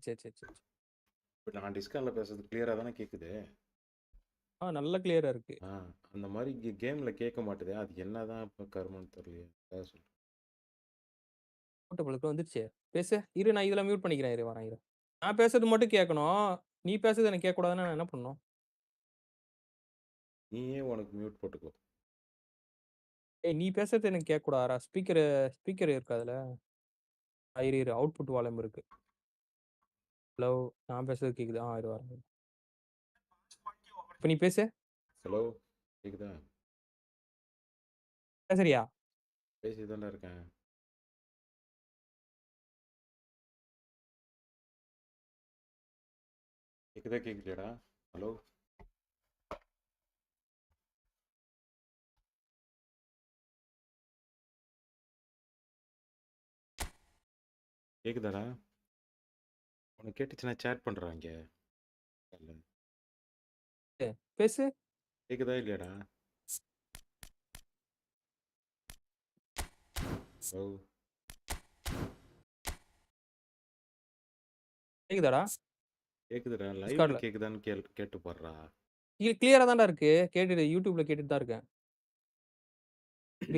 சரி சரி சரி. இப்ப நான் டிஸ்கார்ட்ல பேசுறது கிளியரா தானே கேக்குது? நல்ல கிளியரா இருக்கு. அந்த மாதிரி கேம்ல கேட்க மாட்டுதே. அது என்னதான் இப்ப கருமன்னு தெரியலையே. அதான் சொல்றேன். போட்டபளுக்கு வந்துருச்சு. பேசு. இரு நான் இதுல மியூட் பண்ணிக்கிறேன். இரு வரேன் இரு. நான் பேசுறது மட்டும் கேட்கணும். நீ பேசுறது எனக்கு கேட்கக்கூடாதுன்னா நான் என்ன பண்ணணும்? நீயே உனக்கு மியூட் போட்டுக்கோ. ஏய் நீ பேசுறது எனக்கு கேட்கக்கூடாதா? ஸ்பீக்கர் இருக்கு அதுல. இரு அவுட்புட் வால்யூம் இருக்கு. ஹலோ நான் பேசுறது கேக்குது. இரு வரேன். இப்ப நீ பேசு. ஹலோ கேக்குதா? பேசுறியா? பேசிதான்டா இருக்கேன். கேக்குதா கேக்குதாடா? ஹலோ கேக்குதாடா? உனக்கு கேட்டுச்சுன்னா சேட் பண்றாங்க. பேசு. கேக்குதா இல்லையாடா? ஹலோ கேக்குதாடா? கேக்குதுடா. லைவ்ல டிஸ்கார்ட்ல. கேக்குதான்னு கேட்டு பாடுறா. கிளியரா தான்டா இருக்கு. கேட்டுட்டு யூடியூப்ல கேட்டுட்டு தான் இருக்கேன்.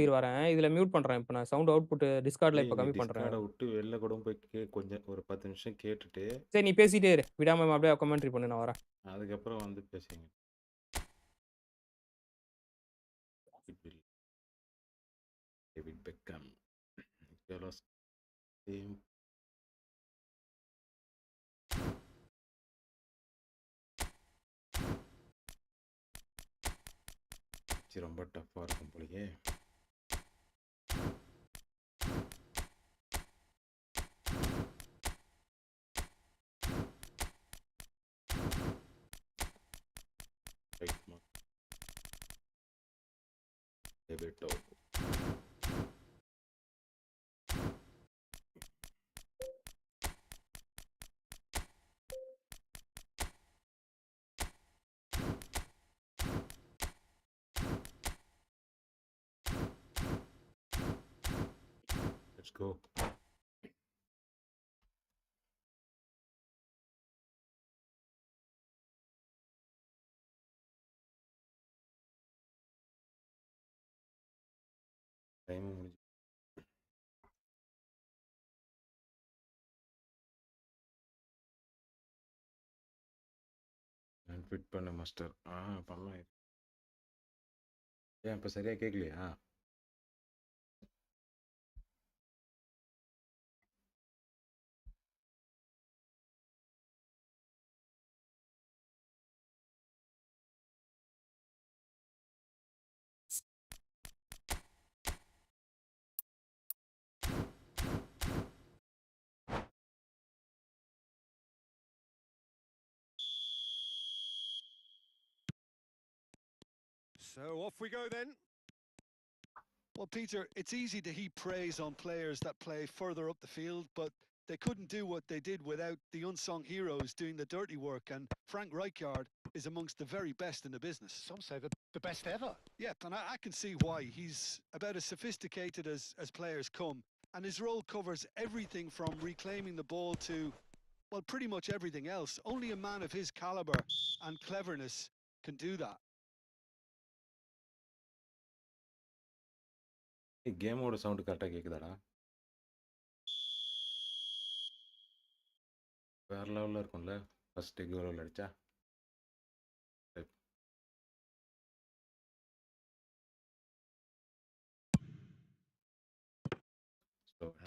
இரு வரேன். இதுல மியூட் பண்றேன். இப்ப நான் சவுண்ட் அவுட்புட் டிஸ்கார்ட்ல இப்ப நீ கம்மி பண்றேன். டிஸ்கார்டை விட்டு வெளில கூட போய் கொஞ்சம் ஒரு 10 நிமிஷம் கேட்டுட்டு சரி நீ பேசிட்டே இரு. விடாம அப்படியே கமெண்ட்ரி பண்ணு நான் வரேன். அதுக்கப்புறம் வந்து பேசுங்க. டேவிட் பெக்கம் ரொம்ப டஃப்பாக இருக்கும் போலயே. Let's go. டைம் முடிஞ்சு. ஃபிட் பண்ண மாஸ்டர். பண்ணலாம். ஏன் இப்போ சரியா கேட்கலையா? So off we go then. Well, Peter, it's easy to heap praise on players that play further up the field, but they couldn't do what they did without the unsung heroes doing the dirty work, and Frank Rijkaard is amongst the very best in the business. Some say the best ever. Yeah, and I can see why. He's about as sophisticated as players come, and his role covers everything from reclaiming the ball to, well, pretty much everything else. Only a man of his caliber and cleverness can do that. கேமோட sound கரெக்டாக கேட்குதாடா? வேற லெவலில் இருக்கும்ல first goal அடிச்சா.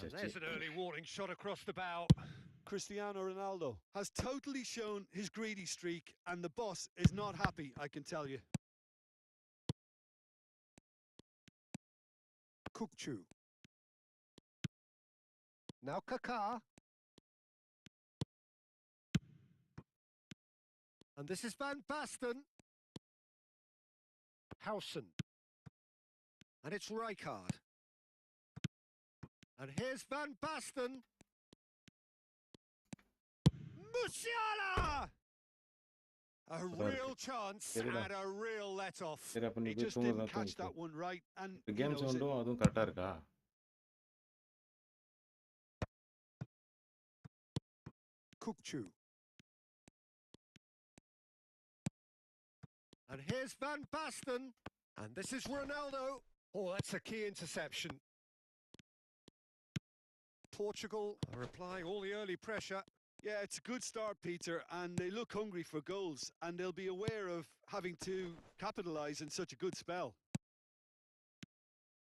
And there's an early warning shot across the bow. Cristiano Ronaldo has totally shown his greedy streak, and the boss is not happy, I can tell you. Kukchu. Now Kaká. And this is Van Basten. Howson. And it's Rijkaard. And here's Van Basten. Musiala! A real chance and a real let-off. He just didn't catch that one right. And game சவுண்டும் அதுவும் கரெக்டாக இருக்கா? Kukcu. And here's Van Basten. And this is Ronaldo. Oh, that's a key interception. Portugal are applying all the early pressure. Yeah, it's a good start, Peter, and they look hungry for goals, and they'll be aware of having to capitalise in such a good spell.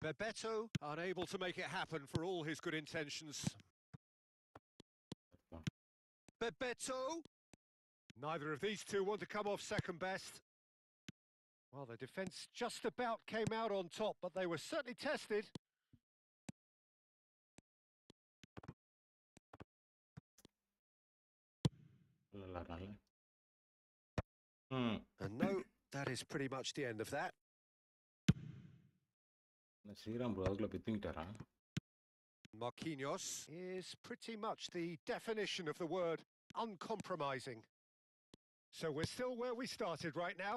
Bebeto unable to make it happen for all his good intentions. Bebeto. Neither of these two want to come off second best. Well, the defence just about came out on top, but they were certainly tested. And no, that is pretty much the end of that. Sriram bro அதுக்குள்ள பித்திங்கிட்டாரா? Marquinhos is pretty much the definition of the word uncompromising. So we're still where we started right now.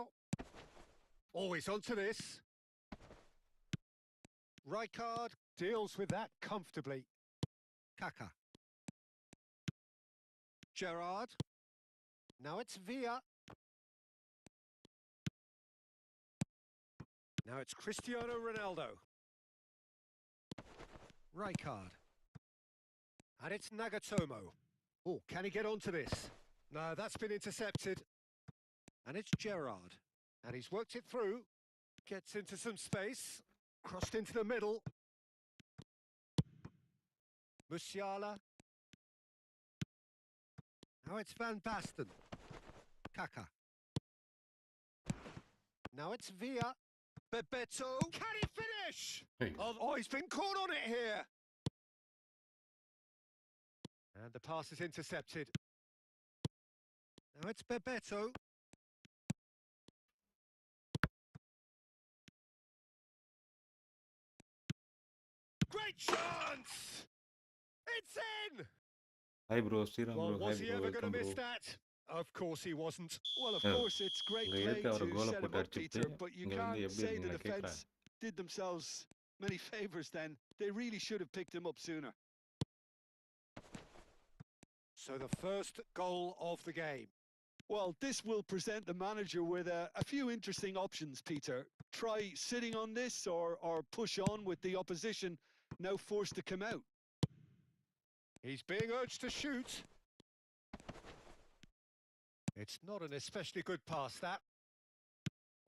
Always onto this. Rijkaard deals with that comfortably. Kaka. Gerrard. Now it's Villa. Now it's Cristiano Ronaldo. Rijkaard. And it's Nagatomo. Oh, can he get onto this? No, that's been intercepted. And it's Gerrard. And he's worked it through. Gets into some space. Crossed into the middle. Musiala. Now it's Van Basten. Kaka. Now it's Villa. Bebeto. Can he finish? Hey. Oh, he's been caught on it here. And the pass is intercepted. Now it's Bebeto. Great chance! It's in! Hi bro, Sriram Well, bro. was Hi he bro, ever going welcome to miss bro. that? Of course he wasn't. Well, of Yeah. course, it's great இங்க play எடுத்து அவரை to கோலை set him போட்டு up, அடிச்சுட்டு Peter, but you இங்க வந்து can't எப்படி say the இருக்கீங்களா கேட்குறேன். defence did themselves many favours then. They really should have picked him up sooner. So the first goal of the game. Well, this will present the manager with a few interesting options, Peter. Try sitting on this or push on with the opposition now forced to come out. He's being urged to shoot. It's not an especially good pass, that.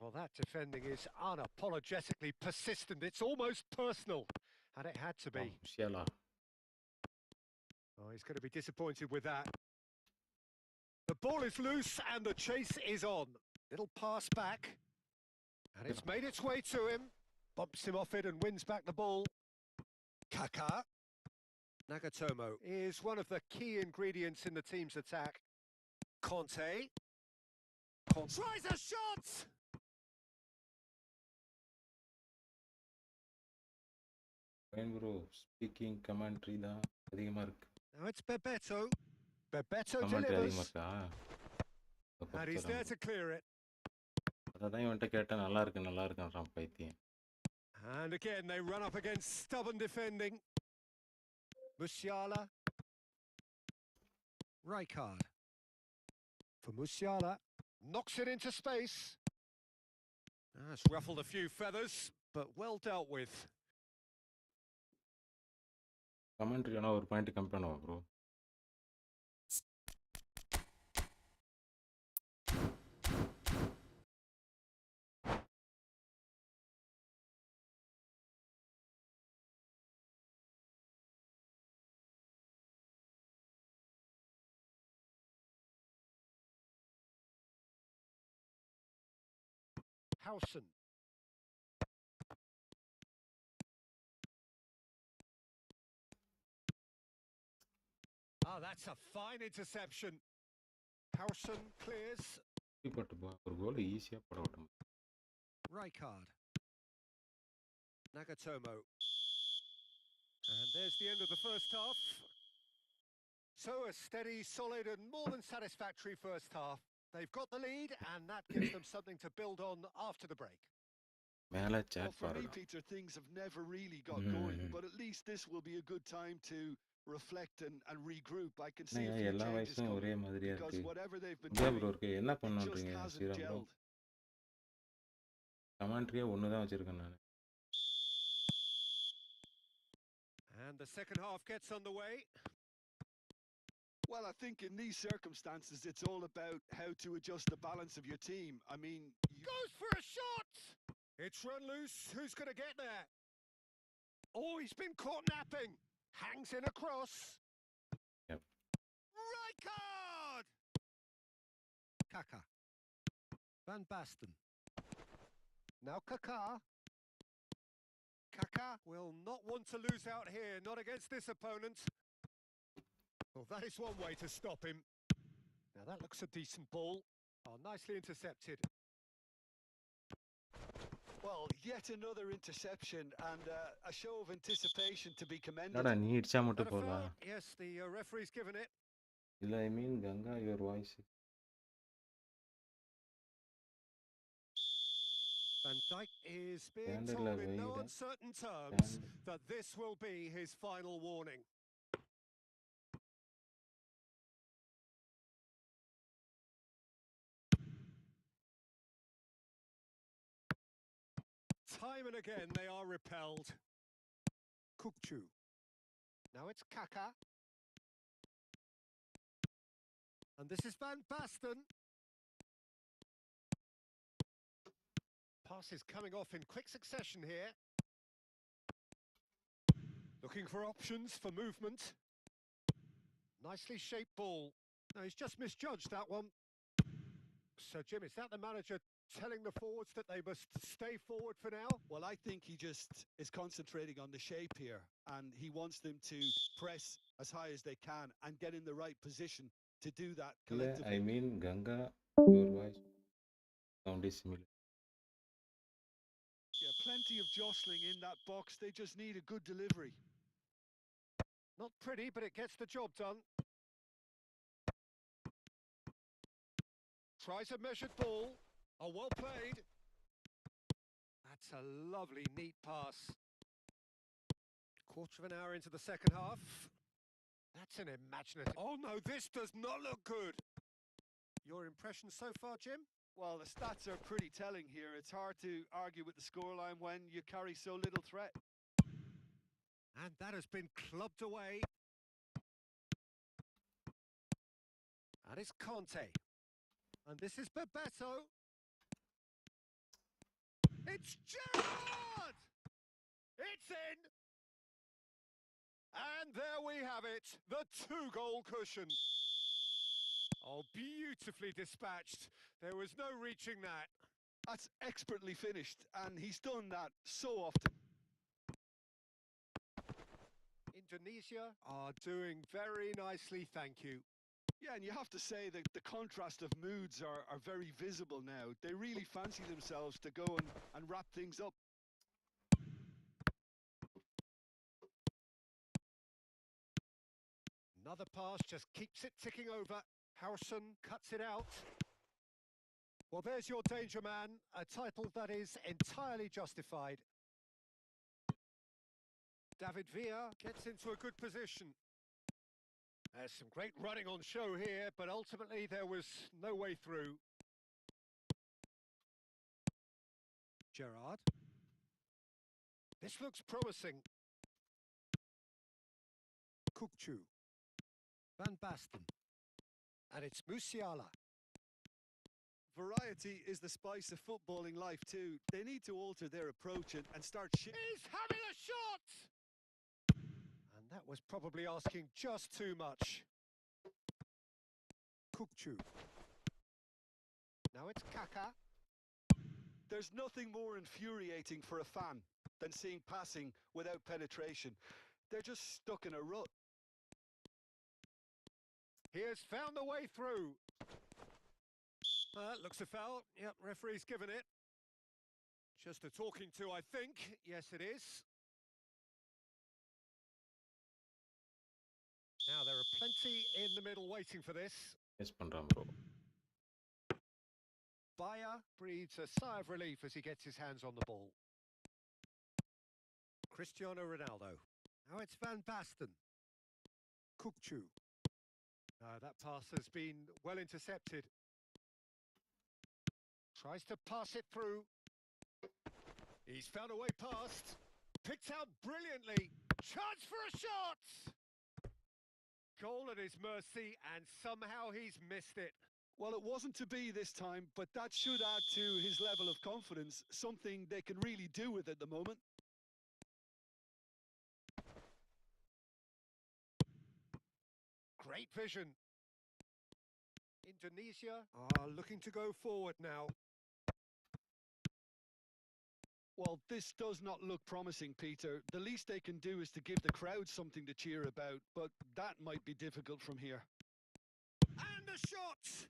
Well, that defending is unapologetically persistent. It's almost personal. And it had to be. Musiala. Oh, he's going to be disappointed with that. The ball is loose and the chase is on. Little pass back. And it's made its way to him. Bumps him off it and wins back the ball. Kaka. Nagatomo is one of the key ingredients in the team's attack. Conte. Tries a shot! Fine bro, speaking commentary தான் அதிகமா இருக்கு. Now it's Bebeto. Bebeto Commentary அதிகமா delivers. இருக்கா? And he's there to clear it. அதான் இவன்ட்ட கேட்டா நல்லா இருக்குன்றான் பைத்தியம். And again, they run up against stubborn defending. Musiala. Rijkaard. For Musiala. Knocks it into space. That's ruffled a few feathers, but well dealt with. Commentary ஆனா ஒரு point கம்மி பண்ணுவா bro. Howson. Oh, that's a fine interception. Howson clears. ஒரு கோல் ஈஸியா போட விட்டோம். Rijkaard. Nagatomo. And there's the end of the first half. So a steady, solid and more than satisfactory first half. They've got the lead and that gives them something to build on after the break. மேல Well, chat for me, பாருடா. Peter, things have never really got going, but at least this will be a good time to reflect and regroup. I can see என்னய்யா a few எல்லா changes வயசும் ஒரே coming மாதிரியா because இருக்கு? whatever they've been அப்படியா bro doing, இருக்கு? என்ன it just பண்ணுன்றீங்க hasn't ஸ்ரீராம் ப்ரோ? gelled. கமெண்ட்ரியே ஒன்று தான் வச்சுருக்கேன் நான். And the second half gets underway. Well, I think in these circumstances, it's all about how to adjust the balance of your team. I mean, Goes for a shot! It's run loose. Who's going to get there? Oh, he's been caught napping. Hangs in a cross. Yep. Right card! Kaka. Van Basten. Now Kaka. Kaka will not want to lose out here, not against this opponent. Well, that is one way to stop him. Now that looks a decent ball. Oh, nicely intercepted. well, yet another interception and a show of anticipation to be commended. என்னடா நீ இடிச்சா மட்டும் Not a போகலாம்? foul. Yes, the referee's given it. இல்லை I mean கங்கா your voice. Van Dijk is being Standardல told in no வைடா. uncertain terms that this will be his final warning. Time and again they are repelled. Kukcu. Now it's Kaka. And this is Van Basten. Passes coming off in quick succession here. Looking for options for movement. Nicely shaped ball. No, he's just misjudged that one. So, Jim, is that the manager telling the forwards that they must stay forward for now? Well, I think he just is concentrating on the shape here, and he wants them to press as high as they can and get in the right position to do that இல்லை collectively. ஐ mean கங்கா your voice sound is similar. Yeah, plenty of jostling in that box. They just need a good delivery. Not pretty, but it gets the job done. Tries a measured ball. Oh, well played. That's a lovely, neat pass. Quarter of an hour into the second half. That's an imaginative... Oh, no, this does not look good. Your impression so far, Jim? Well, the stats are pretty telling here. It's hard to argue with the scoreline when you carry so little threat. And that has been clubbed away. And it's Conte. And this is Bebeto. It's Gerrard! It's in! And there we have it, the two-goal cushion. Oh, beautifully dispatched. There was no reaching that. That's expertly finished, and he's done that so often. Indonesia are doing very nicely, thank you. Yeah, and you have to say that the contrast of moods are very visible now. They really fancy themselves to go and wrap things up. Another pass just keeps it ticking over. Harrison cuts it out. Well, there's your danger man, a title that is entirely justified. David Villa gets into a good position. There's some great running on show here, but ultimately there was no way through. Gerrard. This looks promising. Kukcu. Van Basten. And it's Musiala. Variety is the spice of footballing life too. They need to alter their approach and start He's having a shot! And that was probably asking just too much. Kukcu. Now it's Kaka. There's nothing more infuriating for a fan than seeing passing without penetration. They're just stuck in a rut. He has found the way through. Looks a foul. Yep, referee's given it. Just a talking to, I think. Yes, it is. Now, there are plenty in the middle waiting for this. Miss பண்ணுறான் bro. Bayer breathes a sigh of relief as he gets his hands on the ball. Cristiano Ronaldo. Now it's Van Basten. Siuuuu. That pass has been well intercepted. Tries to pass it through. He's found a way past. Picked out brilliantly. Chance for a shot! Goal at his mercy, and somehow he's missed it. Well, it wasn't to be this time, but that should add to his level of confidence, something they can really do with at the moment. Great vision. Indonesia are looking to go forward now. Well, this does not look promising, Peter. The least they can do is to give the crowd something to cheer about, but that might be difficult from here. And the shot!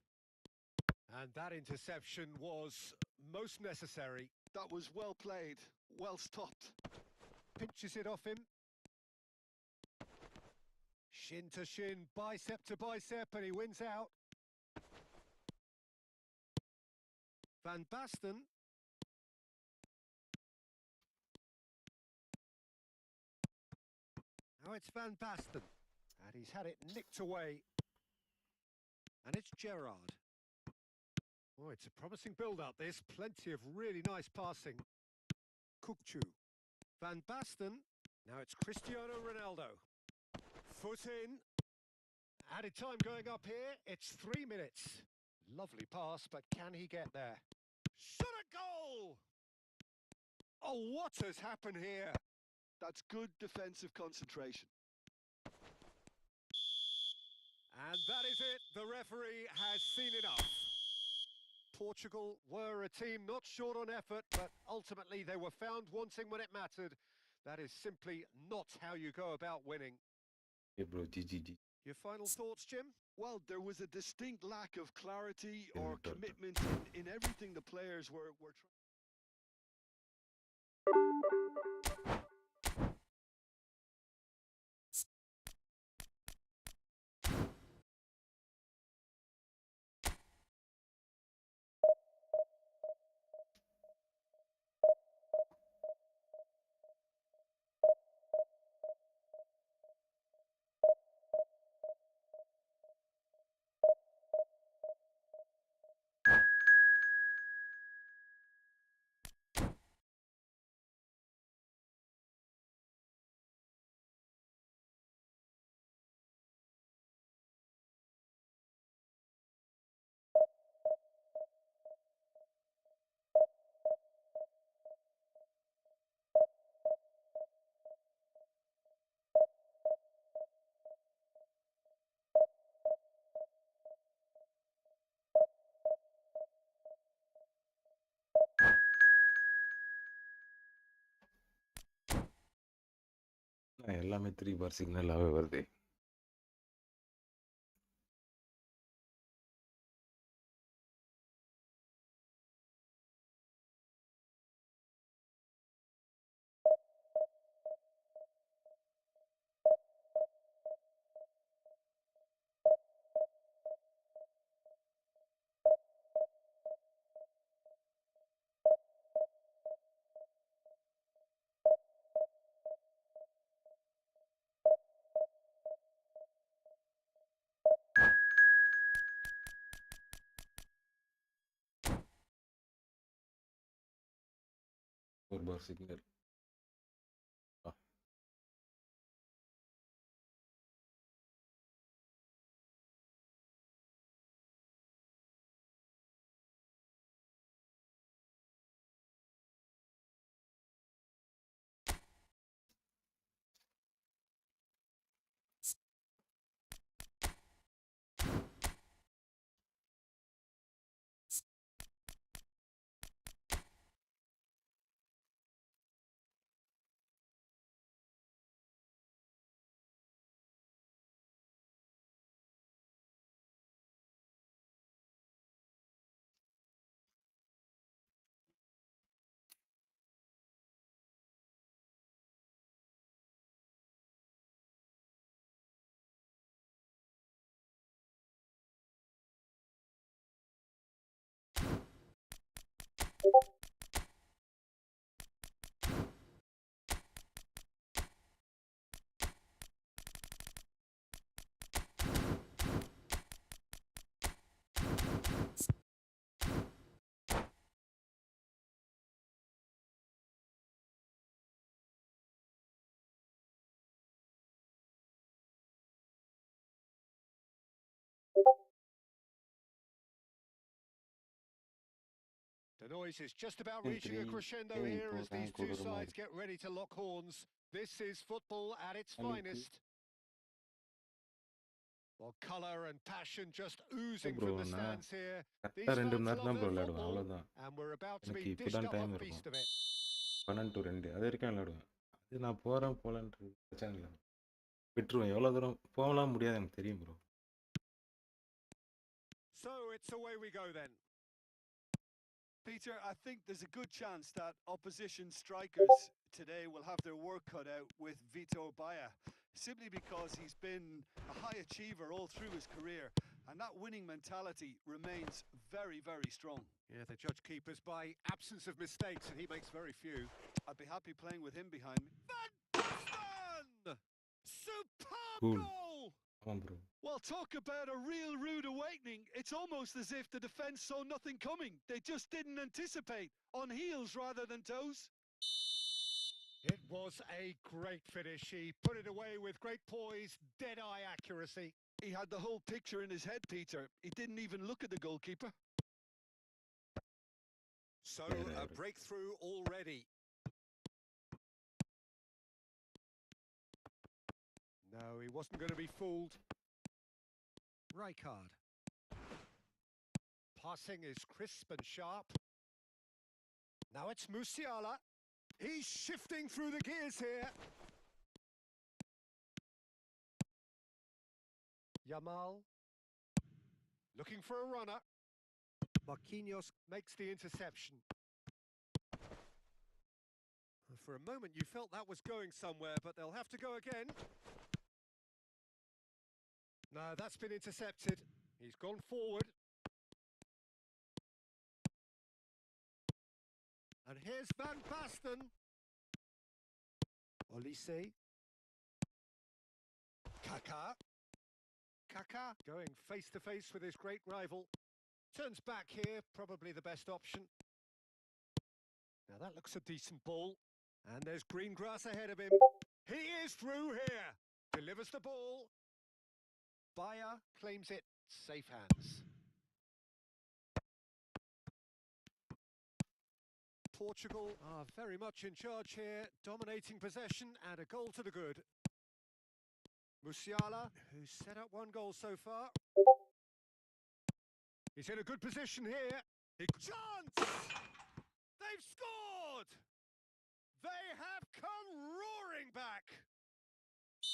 And that interception was most necessary. That was well played, well stopped. Pinches it off him. Shin to shin, bicep to bicep, and he wins out. Van Basten. Now it's Van Basten. And he's had it nicked away. And it's Gerrard. Oh, it's a promising build-up, this. Plenty of really nice passing. Siuuuu. Van Basten. Now it's Cristiano Ronaldo. Foot in. Added time going up here. It's 3 minutes. Lovely pass, but can he get there? Shot a goal! Oh, what has happened here? That's good defensive concentration. And that is it. The referee has seen enough. Portugal were a team not short on effort, but ultimately they were found wanting when it mattered. That is simply not how you go about winning. Hey bro, GG. Your final thoughts, Jim? Well, there was a distinct lack of clarity Yeah, or but- commitment in everything the players were trying. எல்லாமே 3 பார் சிக்னலாவே வருது. ஒரு பார் signal. The noise is just about reaching a crescendo here as these two sides get ready to lock horns. This is football at its finest. Well, colour and passion just oozing from the stands here. These fans love their football, and we're about to be dished up a feast of it. 12 அது வரைக்கும் விளையாடுவேன். அது நான் போகிறேன் போகலான்றது பிரச்சனை இல்லை, விட்டுருவேன். எவ்வளோ தூரம் போகலாம் முடியாது எனக்கு தெரியும் bro. So it's away we go then. Peter, I think there's a good chance that opposition strikers today will have their work cut out with Vitor Baia, simply because he's been a high achiever all through his career, and that winning mentality remains very, very strong. Yeah, the judge keepers by absence of mistakes, and he makes very few. I'd be happy playing with him behind me. Van Basten! Superb Cool. goal! ஆமாம் bro. Well, talk about a real rude awakening. It's almost as if the defence saw nothing coming. They just didn't anticipate, on heels rather than toes. It was a great finish. He put it away with great poise, dead-eye accuracy. He had the whole picture in his head, Peter. He didn't even look at the goalkeeper. So, a breakthrough already. No, he wasn't going to be fooled. Rijkaard. Passing is crisp and sharp. Now it's Musiala. He's shifting through the gears here. Yamal. Looking for a runner. Marquinhos makes the interception. For a moment you felt that was going somewhere, but they'll have to go again. No, that's been intercepted. He's gone forward. And here's Van Basten. Olise. Kaká going face to face with his great rival. Turns back here, probably the best option. Now that looks a decent ball. And there's green grass ahead of him. He is through here. Delivers the ball. Baia claims it. Safe hands. Portugal are very much in charge here, dominating possession and a goal to the good. Musiala, who's set up one goal so far. He's in a good position here. Chance! They've scored! They have come roaring back.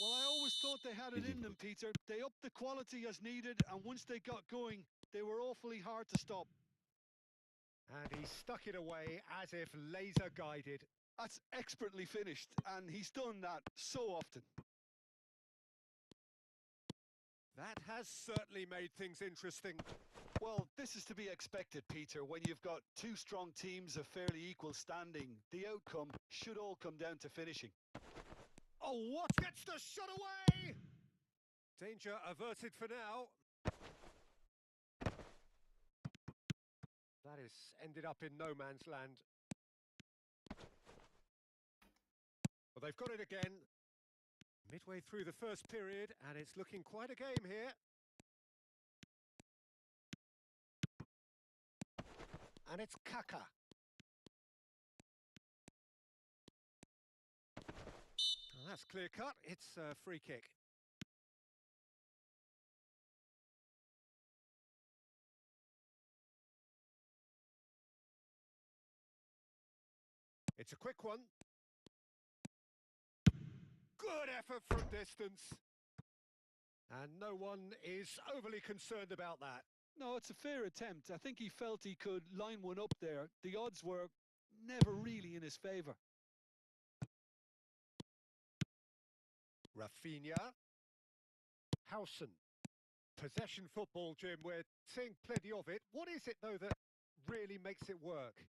Well, I always thought they had it in them, Peter. They upped the quality as needed, and once they got going, they were awfully hard to stop. And he stuck it away as if laser guided. That's expertly finished, and he's done that so often. That has certainly made things interesting. Well, this is to be expected, Peter. When you've got two strong teams of fairly equal standing, the outcome should all come down to finishing. Oh, what gets the shot away? Danger averted for now. That has ended up in no man's land. Well, they've got it again. Midway through the first period, and it's looking quite a game here. And it's Kaká. Well, that's clear cut. It's a free kick. It's a quick one. Good effort from distance. And no one is overly concerned about that. No, it's a fair attempt. I think he felt he could line one up there. The odds were never really in his favour. Rafinha. Howson. Possession football, Jim. We're seeing plenty of it. What is it, though, that really makes it work?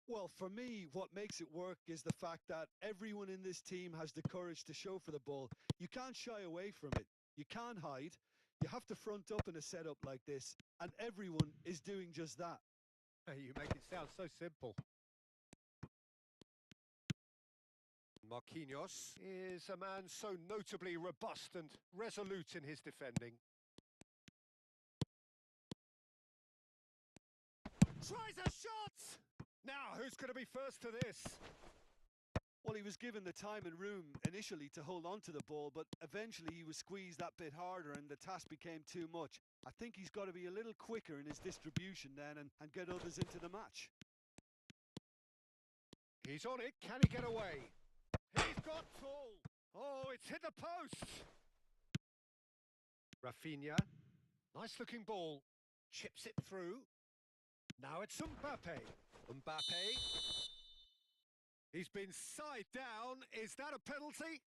Well, for me, what makes it work is the fact that everyone in this team has the courage to show for the ball. You can't shy away from it. You can't hide. You have to front up in a setup like this, and everyone is doing just that. You make it sound so simple. Marquinhos is a man so notably robust and resolute in his defending. Tries a shot! Now, who's going to be first to this? Well, he was given the time and room initially to hold on to the ball, but eventually he was squeezed that bit harder and the task became too much. I think he's got to be a little quicker in his distribution then and get others into the match. He's on it. Can he get away? He's got tall. Oh, it's hit the post. Rafinha. Nice looking ball. Chips it through. Now it's Mbappe. Mbappe. He's been side down. Is that a penalty?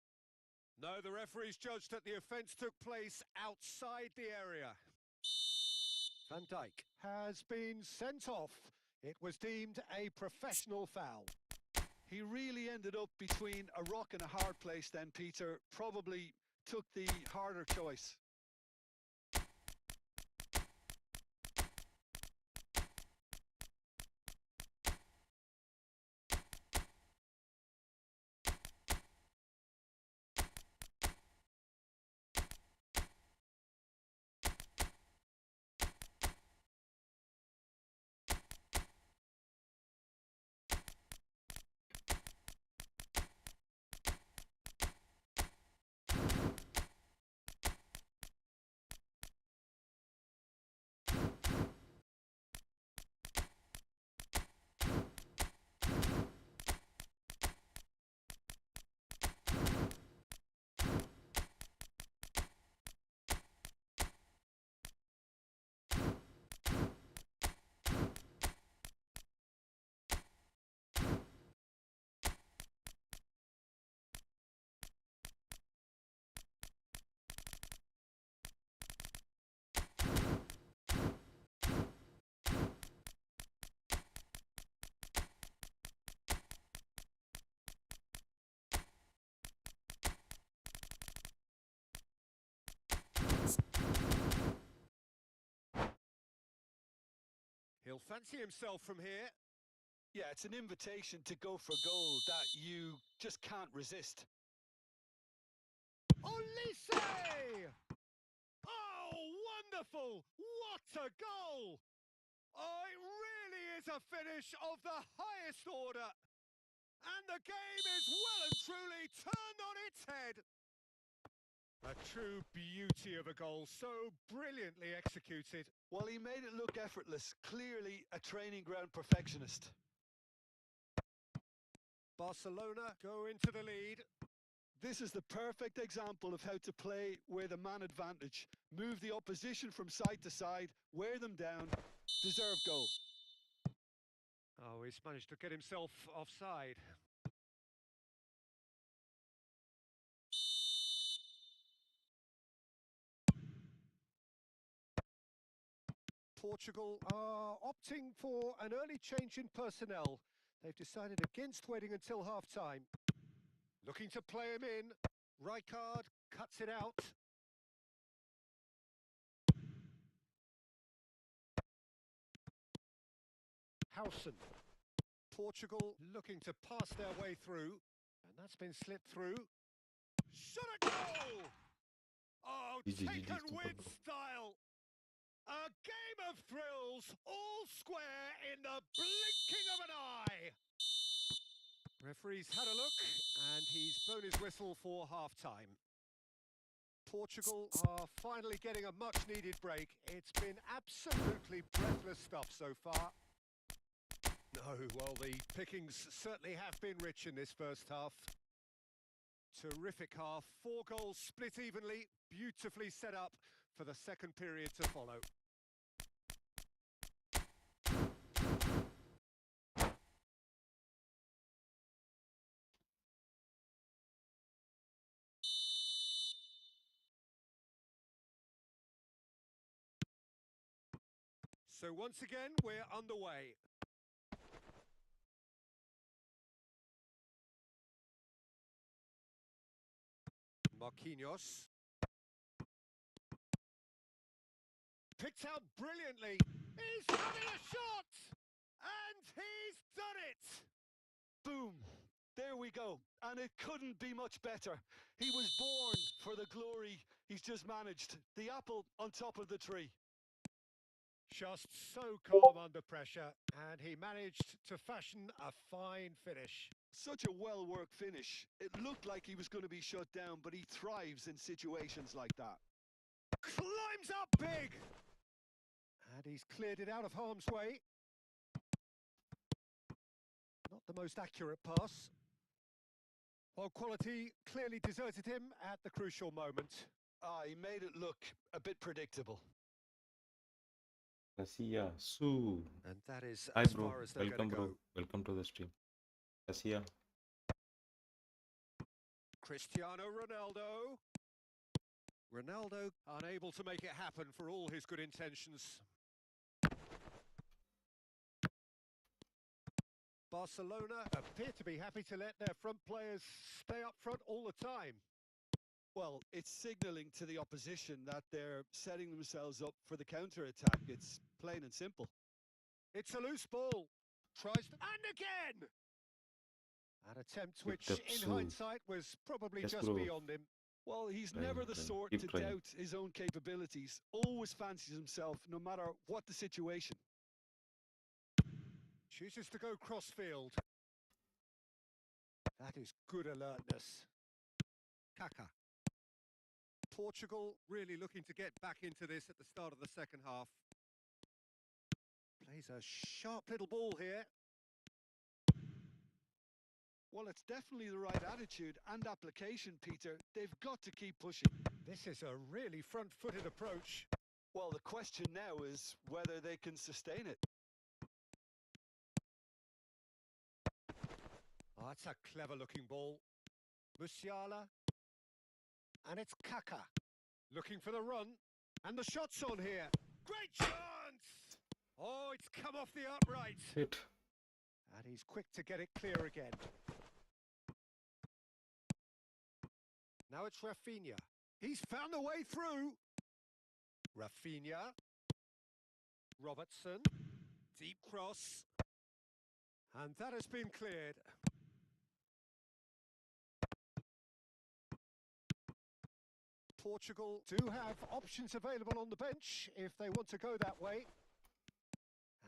No, the referee's judged that the offence took place outside the area. Van Dijk has been sent off. It was deemed a professional foul. He really ended up between a rock and a hard place then, Peter. Probably took the harder choice. He'll fancy himself from here. Yeah, it's an invitation to go for goal that you just can't resist. Olise! Oh, wonderful! What a goal! Oh, it really is a finish of the highest order. And the game is well and truly turned on its head. A true beauty of a goal, so brilliantly executed. Well, he made it look effortless. Clearly a training ground perfectionist. Barcelona go into the lead. This is the perfect example of how to play with a man advantage. Move the opposition from side to side, wear them down, deserve goal. Oh, he's managed to get himself offside. Portugal are opting for an early change in personnel. They've decided against waiting until half-time. Looking to play him in. Rijkaard cuts it out. Howson. Portugal looking to pass their way through. And that's been slipped through. Shot a goal! Oh, taken with style! A game of thrills, all square in the blinking of an eye! Referee's had a look, and he's blown his whistle for half-time. Portugal are finally getting a much-needed break. It's been absolutely breathless stuff so far. No, well, the pickings certainly have been rich in this first half. Terrific half, 4 goals split evenly, beautifully set up for the second period to follow. So once again, we're underway. Marquinhos. Picked out brilliantly. He's having a shot! And he's done it! Boom. There we go. And it couldn't be much better. He was born for the glory he's just managed. The apple on top of the tree. Just so calm under pressure, and he managed to fashion a fine finish. Such a well-worked finish. It looked like he was going to be shut down, but he thrives in situations like that. Climbs up big! And he's cleared it out of harm's way. Not the most accurate pass. While quality clearly deserted him at the crucial moment. He made it look a bit predictable. Rasiya, Siuuuu. And that is Hi as bro, far as they're welcome going to bro, go. welcome to the stream. Rasiya, Cristiano Ronaldo. Ronaldo unable to make it happen for all his good intentions. Barcelona appear to be happy to let their front players stay up front all the time. Well, it's signalling to the opposition that they're setting themselves up for the counter-attack. It's plain and simple. It's a loose ball. Tries to... And again! An attempt which, up, in Siuuuu. hindsight, was probably Yes, just bro. beyond him. Well, he's Trying, never the trying. sort Keep to trying. doubt his own capabilities. Always fancies himself, no matter what the situation. Chooses to go crossfield. That is good alertness. Kaká. Portugal really looking to get back into this at the start of the second half. Plays a sharp little ball here. Well, it's definitely the right attitude and application, Peter. They've got to keep pushing. This is a really front-footed approach. Well, the question now is whether they can sustain it. Oh, that's a clever-looking ball. Musiala. And it's Kaká. Looking for the run. And the shot's on here. Great chance! Oh, it's come off the upright. Hit. And he's quick to get it clear again. Now it's Rafinha. He's found a way through. Rafinha. Robertson. Deep cross. And that has been cleared. Portugal do have options available on the bench if they want to go that way.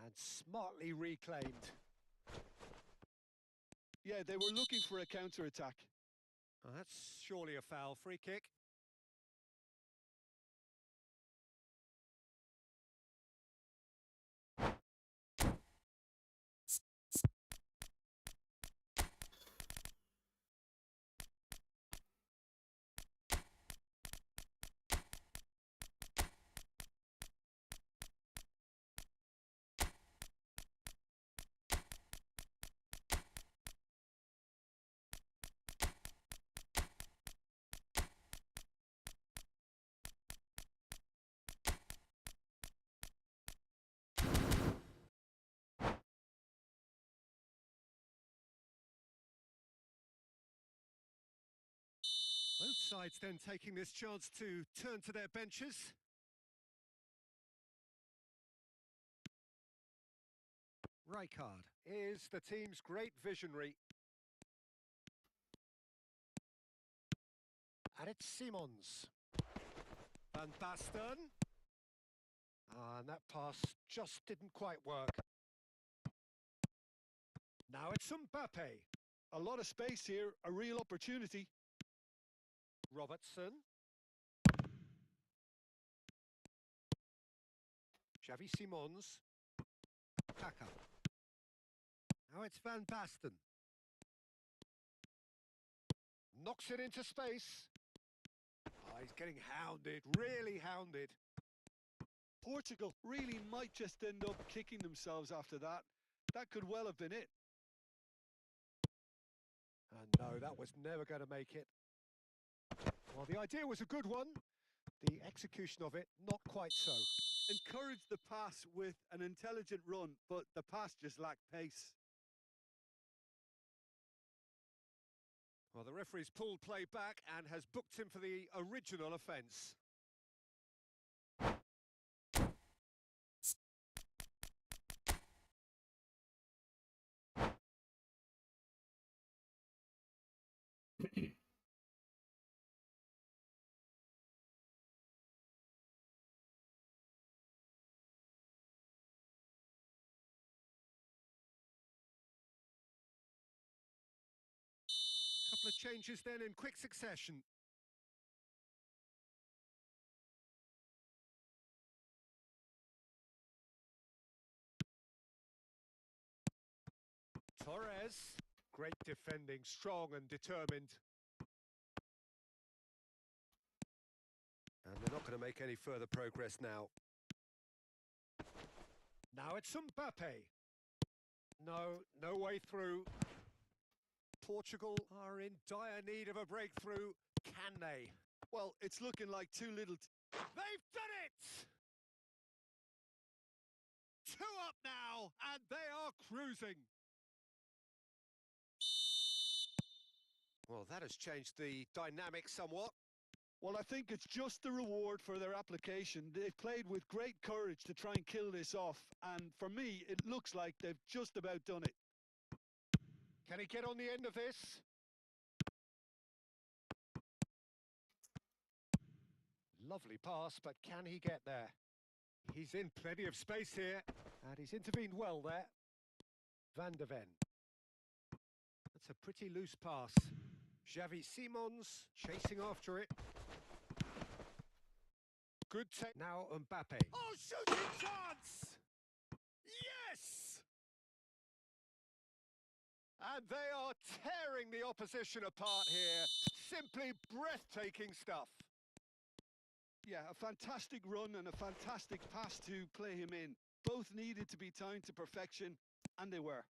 And smartly reclaimed. Yeah, they were looking for a counter-attack. Oh, that's surely a foul. Free kick. Both sides then taking this chance to turn to their benches. Rijkaard is the team's great visionary. And it's Simons. Van Basten. And that pass just didn't quite work. Now it's Mbappe. A lot of space here, a real opportunity. Robertson. Xavi Simons. Kaká. Now it's Van Basten. Knocks it into space. Oh, he's getting hounded, really hounded. Portugal really might just end up kicking themselves after that. That could well have been it. And no, that was never going to make it. Well, the idea was a good one. The execution of it, not quite so. Encouraged the pass with an intelligent run, but the pass just lacked pace. Well, the referee's pulled play back and has booked him for the original offence. changes then in quick succession. Torres, great defending, strong and determined. And they're not going to make any further progress now. Now it's Mbappe. No way through. Portugal are in dire need of a breakthrough. Can they? Well, it's looking like too little. They've done it! 2 up now, and they are cruising. Well, that has changed the dynamic somewhat. Well, I think it's just the reward for their application. They've played with great courage to try and kill this off, and for me, it looks like they've just about done it. Can he get on the end of this? Lovely pass, but can he get there? He's in plenty of space here, and he's intervened well there. Van der Ven. That's a pretty loose pass. Xavi Simons chasing after it. Good take. Now Mbappe. Oh, shooting chance! Yes! And they are tearing the opposition apart here. Simply breathtaking stuff. Yeah, a fantastic run and a fantastic pass to play him in. Both needed to be timed to perfection, and they were.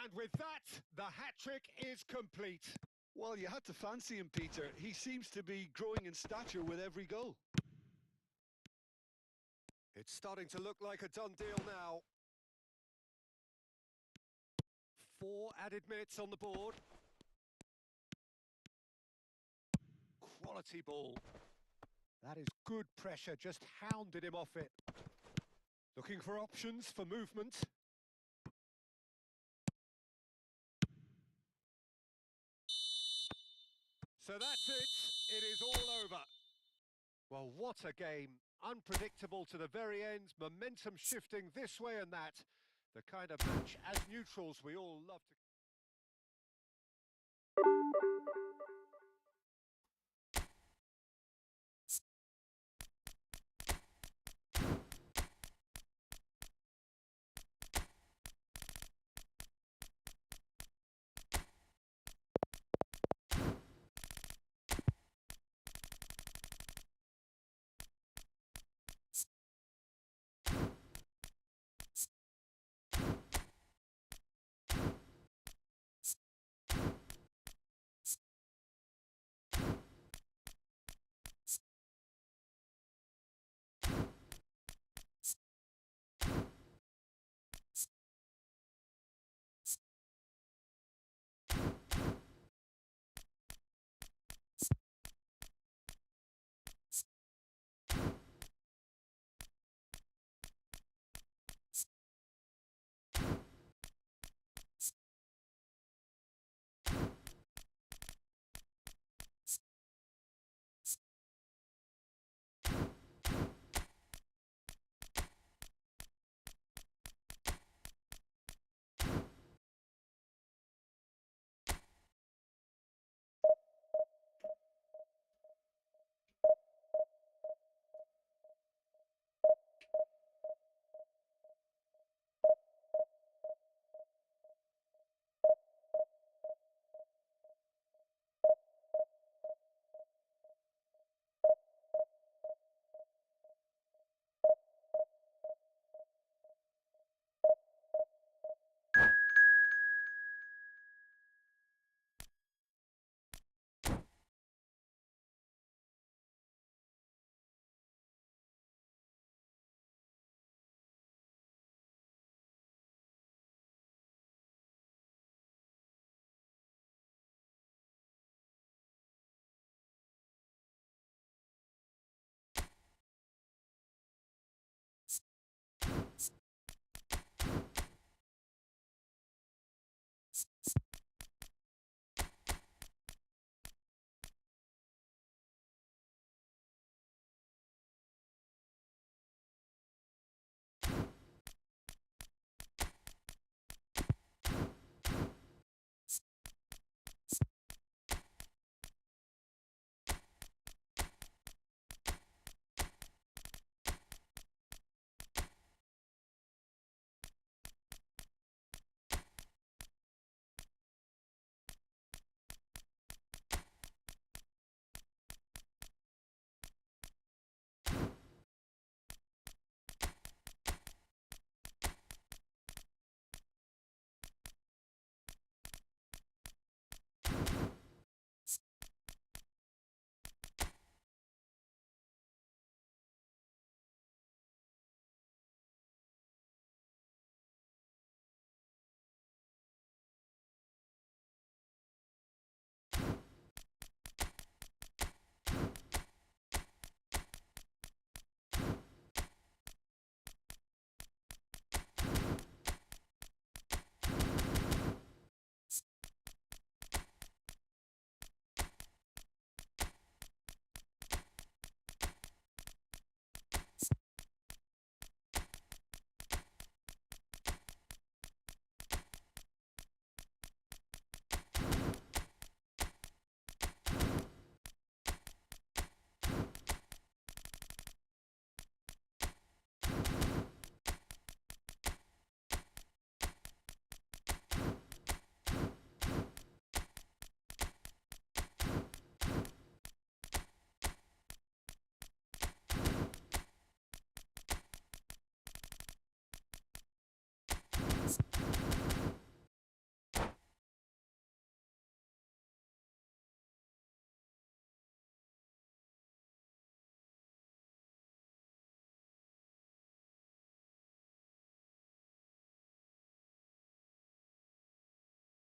And with that, the hat-trick is complete. Well, you had to fancy him, Peter. He seems to be growing in stature with every goal. It's starting to look like a done deal now. 4 added minutes on the board. Quality ball. That is good pressure, just hounded him off it. Looking for options for movement. So that's it. It is all over. Well, what a game. Unpredictable to the very end. Momentum shifting this way and that. The kind of match as neutrals we all love to...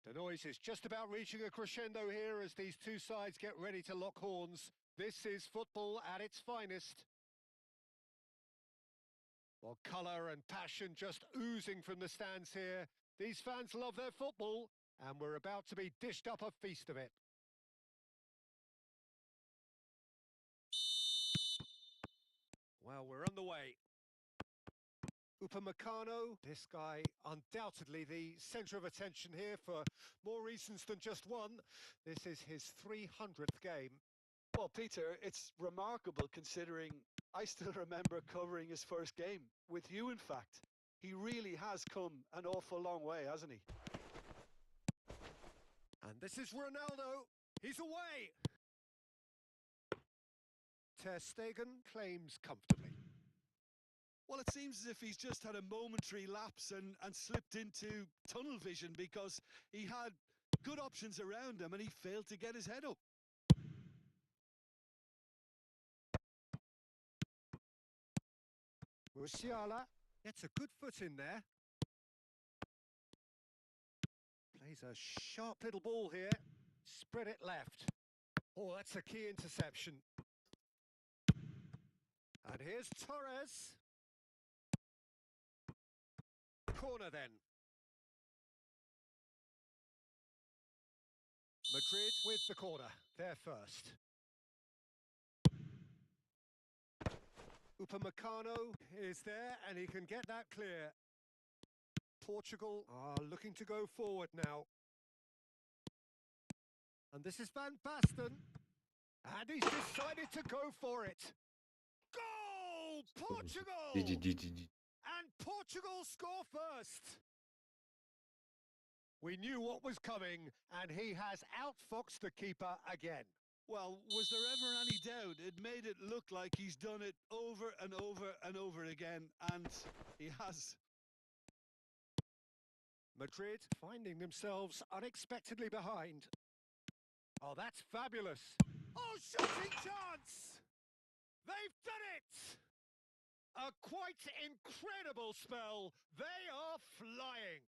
The noise is just about reaching a crescendo here as these two sides get ready to lock horns. This is football at its finest. Well, colour and passion just oozing from the stands here. These fans love their football, and we're about to be dished up a feast of it. Well, we're on the way. Upamecano, this guy undoubtedly the centre of attention here for more reasons than just one. This is his 300th game. Well, Peter, it's remarkable considering I still remember covering his first game, with you in fact. He really has come an awful long way, hasn't he? And this is Ronaldo. He's away. Ter Stegen claims comfortably. Well, it seems as if he's just had a momentary lapse and slipped into tunnel vision because he had good options around him and he failed to get his head up. Musiala gets a good foot in there. Plays a sharp little ball here. Spread it left. Oh, that's a key interception. And here's Torres. Corner then. Madrid with the corner. They're first. Upamecano is there and he can get that clear. Portugal are looking to go forward now. And this is Van Basten. And he's decided to go for it. Goal! Portugal! And Portugal score first. We knew what was coming, and he has outfoxed the keeper again. Well, was there ever any doubt? It made it look like he's done it over and over and over again, and he has. Madrid finding themselves unexpectedly behind. Oh, that's fabulous. Oh, shooting chance! They've done it! A quite incredible spell. They are flying.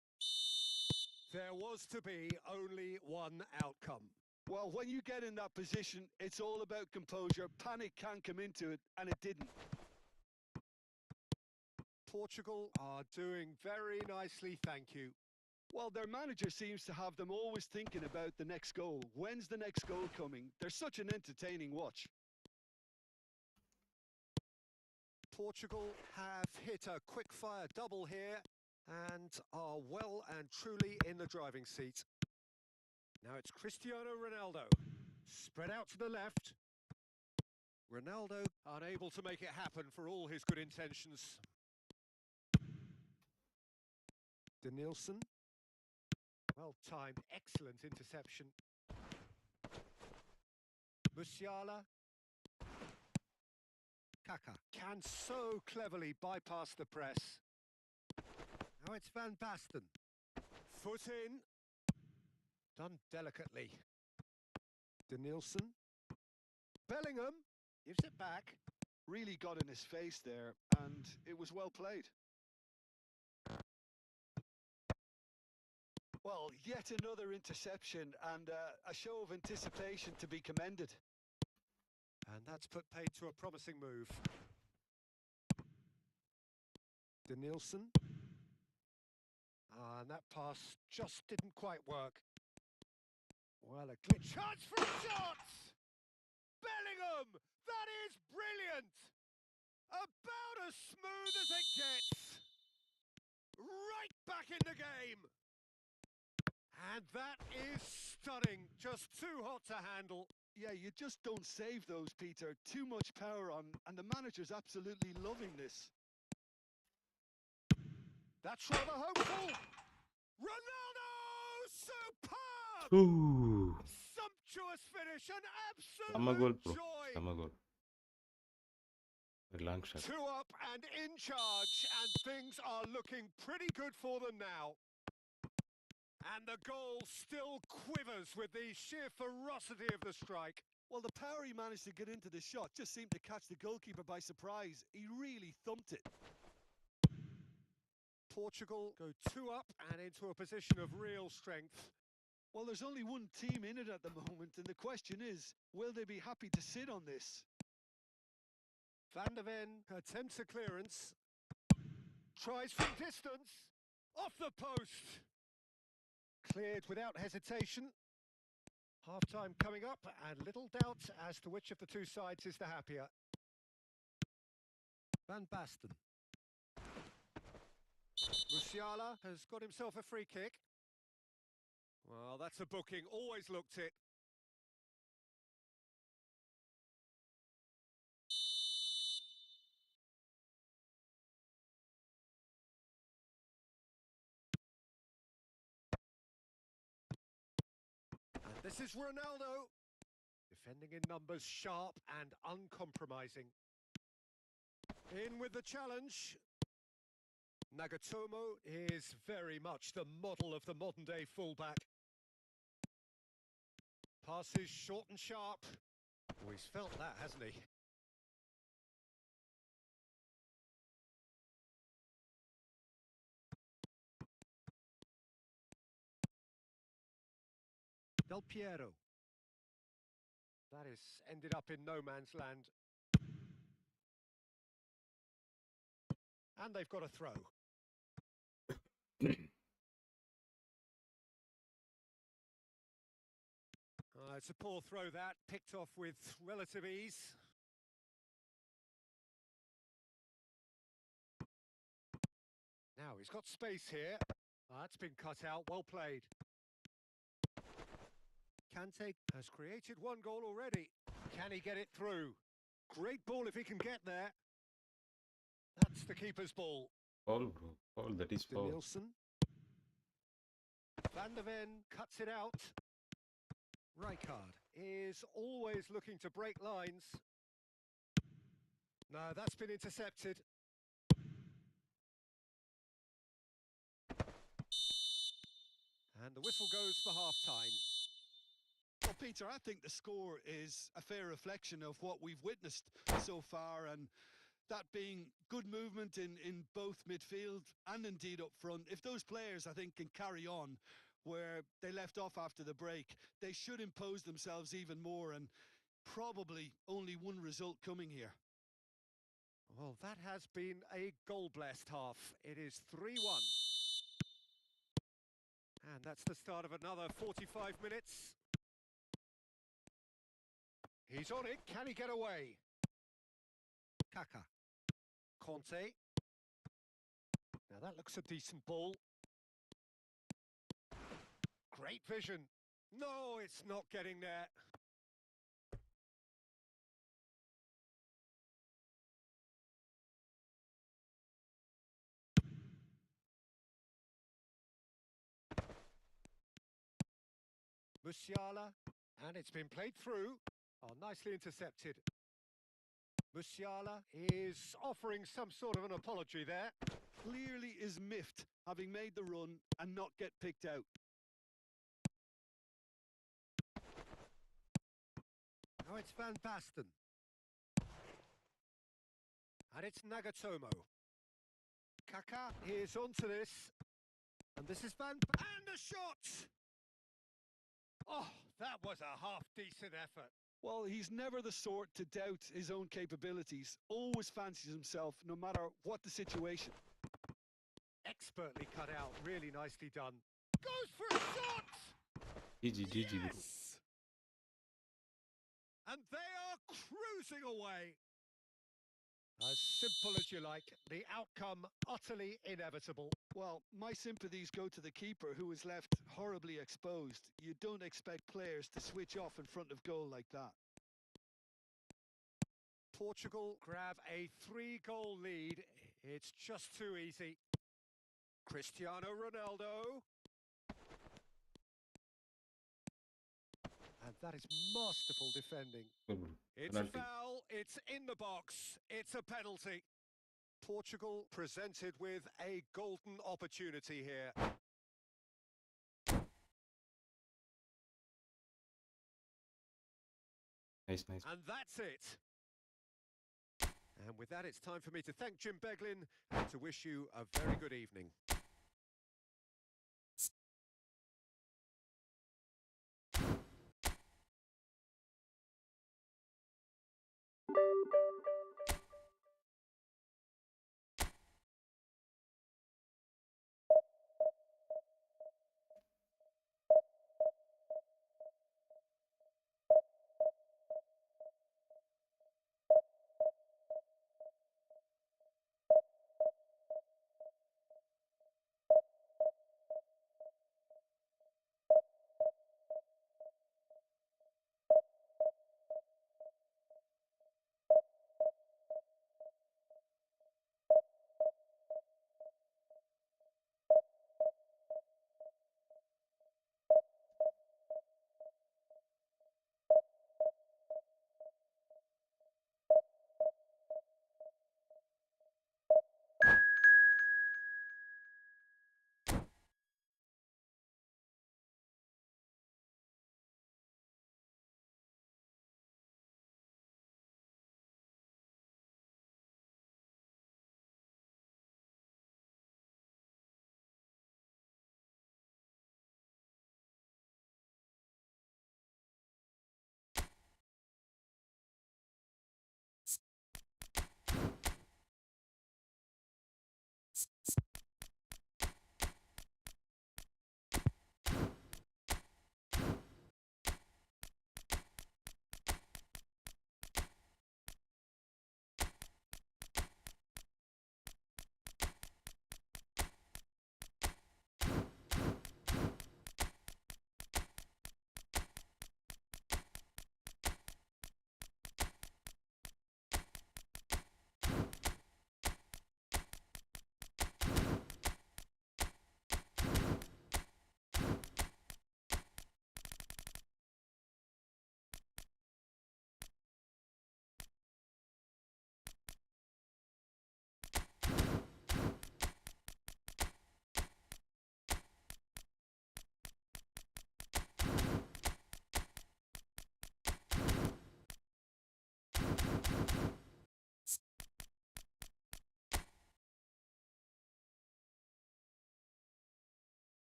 There was to be only one outcome. Well, when you get in that position, it's all about composure. Panic can come into it, and it didn't. Portugal are doing very nicely, thank you. Well, their manager seems to have them always thinking about the next goal. When's the next goal coming? They're such an entertaining watch. Portugal have hit a quick-fire double here and are well and truly in the driving seat. Now it's Cristiano Ronaldo. Spread out to the left. Ronaldo unable to make it happen for all his good intentions. Denilson. Well-timed, excellent interception. Musiala. Kaka can so cleverly bypass the press. Now it's Van Basten. Foot in. Done delicately. Denilson. Bellingham gives it back. Really got in his face there, and it was well played. Well, yet another interception and a show of anticipation to be commended. And that's put paid to a promising move. Denilson. And that pass just didn't quite work. Well, a glitch. Chance for a shot! Bellingham! That is brilliant! About as smooth as it gets. Right back in the game. And that is stunning. Just too hot to handle. Yeah, you just don't save those, Peter. Too much power on, and the manager's absolutely loving this. That's rather hopeful. Ronaldo! Superb! Ooh. Sumptuous finish, an Sama goal, absolute bro. joy. Sama goal. A long shot. 2 up and in charge, and things are looking pretty good for them now. And the goal still quivers with the sheer ferocity of the strike. Well, the power he managed to get into the shot just seemed to catch the goalkeeper by surprise. He really thumped it. Portugal go 2 up and into a position of real strength. Well, there's only one team in it at the moment, and the question is, will they be happy to sit on this? Van der Ven attempts a clearance. Tries from distance. Off the post. Cleared without hesitation. Half-time coming up, and little doubt as to which of the two sides is the happier. Van Basten. Musiala has got himself a free kick. Well, that's a booking. Always looked it. And this is Ronaldo. Defending in numbers, sharp and uncompromising. In with the challenge. Nagatomo is very much the model of the modern-day fullback. Passes short and sharp. Oh, he's felt that, hasn't he? Del Piero. That has ended up in no man's land. And they've got a throw. It's a poor throw that, picked off with relative ease. Now he's got space here. That's been cut out, well played. Kante has created one goal already. Can he get it through? Great ball if he can get there. That's the keeper's ball. Foul, bro. Foul, that is foul. Nielsen. Van der Ven cuts it out. Rijkaard is always looking to break lines. No, that's been intercepted. And the whistle goes for half-time. Well, Peter, I think the score is a fair reflection of what we've witnessed so far, and that being good movement in both midfield and indeed up front. If those players, I think, can carry on where they left off after the break, they should impose themselves even more, and probably only one result coming here. Well, that has been a goal-blessed half. It is 3-1. And that's the start of another 45 minutes. He's on it. Can he get away? Kaka. Conte. Now that looks a decent ball. Great vision. No, it's not getting there. Musiala, and it's been played through. Oh, nicely intercepted. Musiala is offering some sort of an apology there. Clearly is miffed, having made the run and not get picked out. Now it's Van Basten. And it's Nagatomo. Kaka is onto this. And this is and a shot! Oh, that was a half-decent effort. Well, he's never the sort to doubt his own capabilities. Always fancies himself, no matter what the situation. Expertly cut out, really nicely done. Goes for a shot! GG, GG, bro. Yes! And they are cruising away. As simple as you like, the outcome utterly inevitable. Well, my sympathies go to the keeper, who was left horribly exposed. You don't expect players to switch off in front of goal like that. Portugal grab a 3-goal lead. It's just too easy. Cristiano Ronaldo. And that is masterful defending. It's a Penalty. foul, it's in the box, it's a penalty. Portugal presented with a golden opportunity here. Nice, nice. And that's it. And with that, it's time for me to thank Jim Beglin and to wish you a very good evening.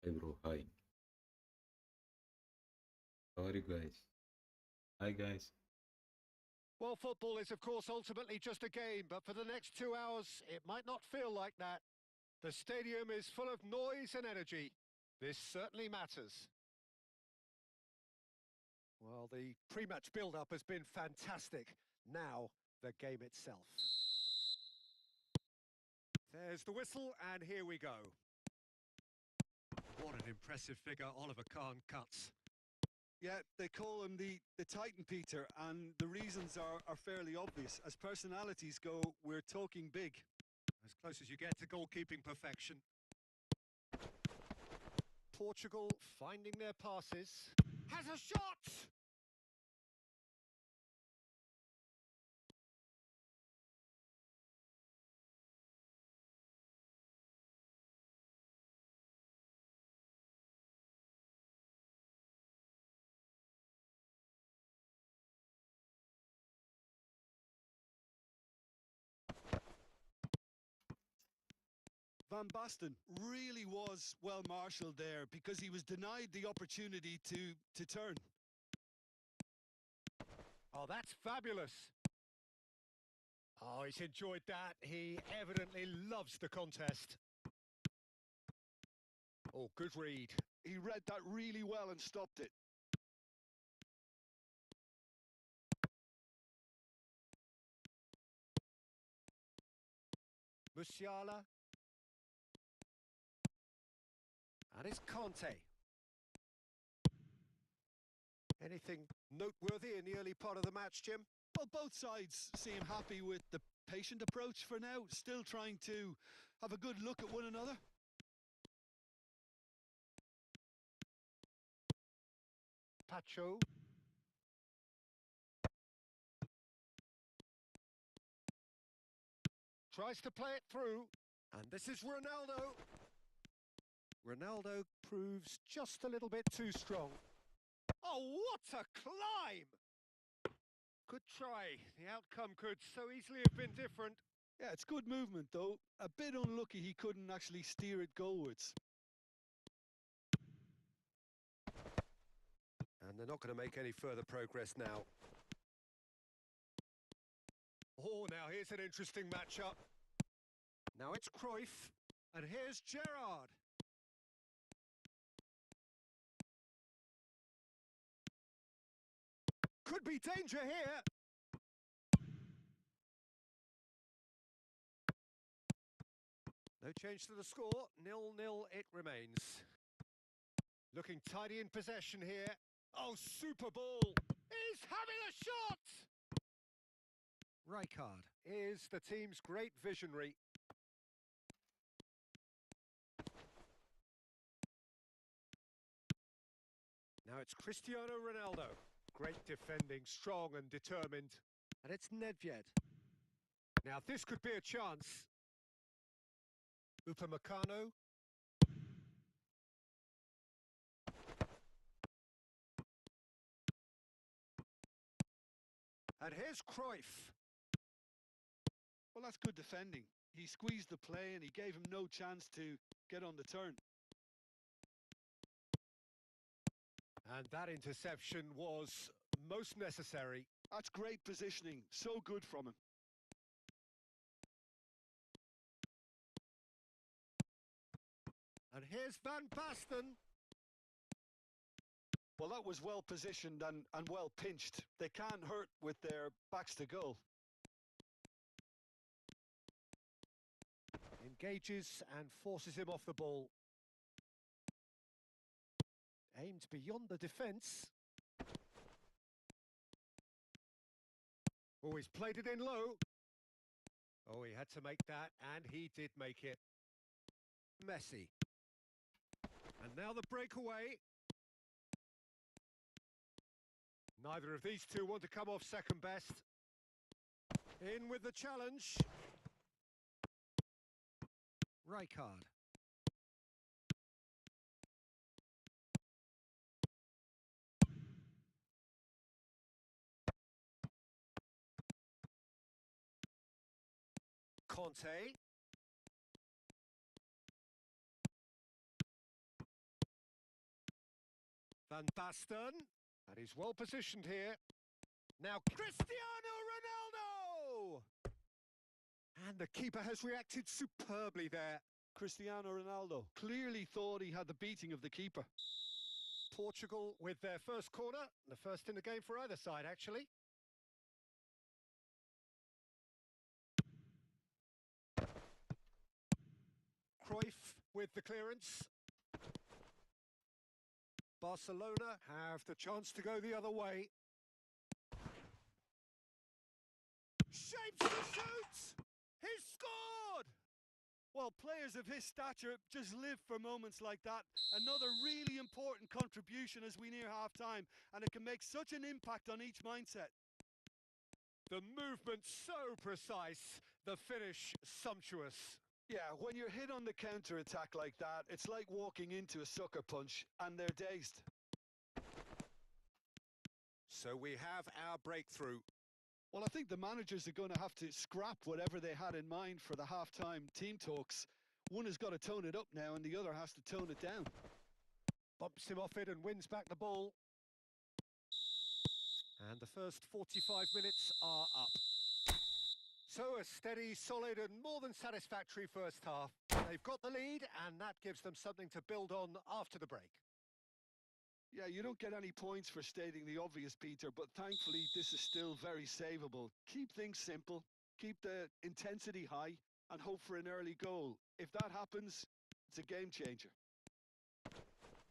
Hi, bro. Hi. How are you guys? Hi, guys. Well, football is, of course, ultimately just a game, but for the next 2 hours, it might not feel like that. The stadium is full of noise and energy. This certainly matters. Well, the pre-match build-up has been fantastic. Now, the game itself. There's the whistle, and here we go. What an impressive figure Oliver Kahn cuts. Yeah, they call him the Titan, Peter, and the reasons are fairly obvious. As personalities go, we're talking big. As close as you get to goalkeeping perfection. Portugal finding their passes. Has a shot! Van Basten really was well marshalled there because he was denied the opportunity to turn. Oh, that's fabulous. Oh, he's enjoyed that. He evidently loves the contest. Oh, good read. He read that really well and stopped it. Musiala. And it's Conte. Anything noteworthy in the early part of the match, Jim? Well, both sides seem happy with the patient approach for now, still trying to have a good look at one another. Pacho. Tries to play it through. And this is Ronaldo. Ronaldo proves just a little bit too strong. Oh, what a climb! Good try. The outcome could so easily have been different. Yeah, it's good movement though. A bit unlucky he couldn't actually steer it goalwards. And they're not going to make any further progress now. Oh, now here's an interesting matchup. Now it's Cruyff, and here's Gerrard. Could be danger here. No change to the score, 0-0 it remains. Looking tidy in possession here. Oh, super ball! He's having a shot! Rijkaard is the team's great visionary. Now it's Cristiano Ronaldo. Great defending, strong and determined. And it's Nedved. Now this could be a chance. Upamecano. And here's Cruyff. Well, that's good defending. He squeezed the play and he gave him no chance to get on the turn. And that interception was most necessary. That's great positioning. So good from him. And here's Van Basten. Well, that was well positioned and well pinched. They can't hurt with their backs to goal. Engages and forces him off the ball. Aimed beyond the defence. Oh, he's played it in low. Oh, he had to make that, and he did make it. Messi. And now the breakaway. Neither of these two want to come off second best. In with the challenge. Rijkaard. Conte. Van Basten. And he's well positioned here. Now Cristiano Ronaldo! And the keeper has reacted superbly there. Cristiano Ronaldo clearly thought he had the beating of the keeper. Portugal with their first corner. The first in the game for either side, actually. Cruyff with the clearance. Barcelona have the chance to go the other way. Shapes to shoot! He's scored! Well, players of his stature just live for moments like that. Another really important contribution as we near half-time, and it can make such an impact on each mindset. The movement so precise, the finish sumptuous. Yeah, when you're hit on the counter-attack like that, it's like walking into a sucker punch, and they're dazed. So we have our breakthrough. Well, I think the managers are going to have to scrap whatever they had in mind for the half-time team talks. One has got to tone it up now, and the other has to tone it down. Bumps him off it and wins back the ball. And the first 45 minutes are up. So a steady, solid and more than satisfactory first half. They've got the lead and that gives them something to build on after the break. Yeah, you don't get any points for stating the obvious, Peter, but thankfully this is still very savable. Keep things simple, keep the intensity high and hope for an early goal. If that happens, it's a game changer.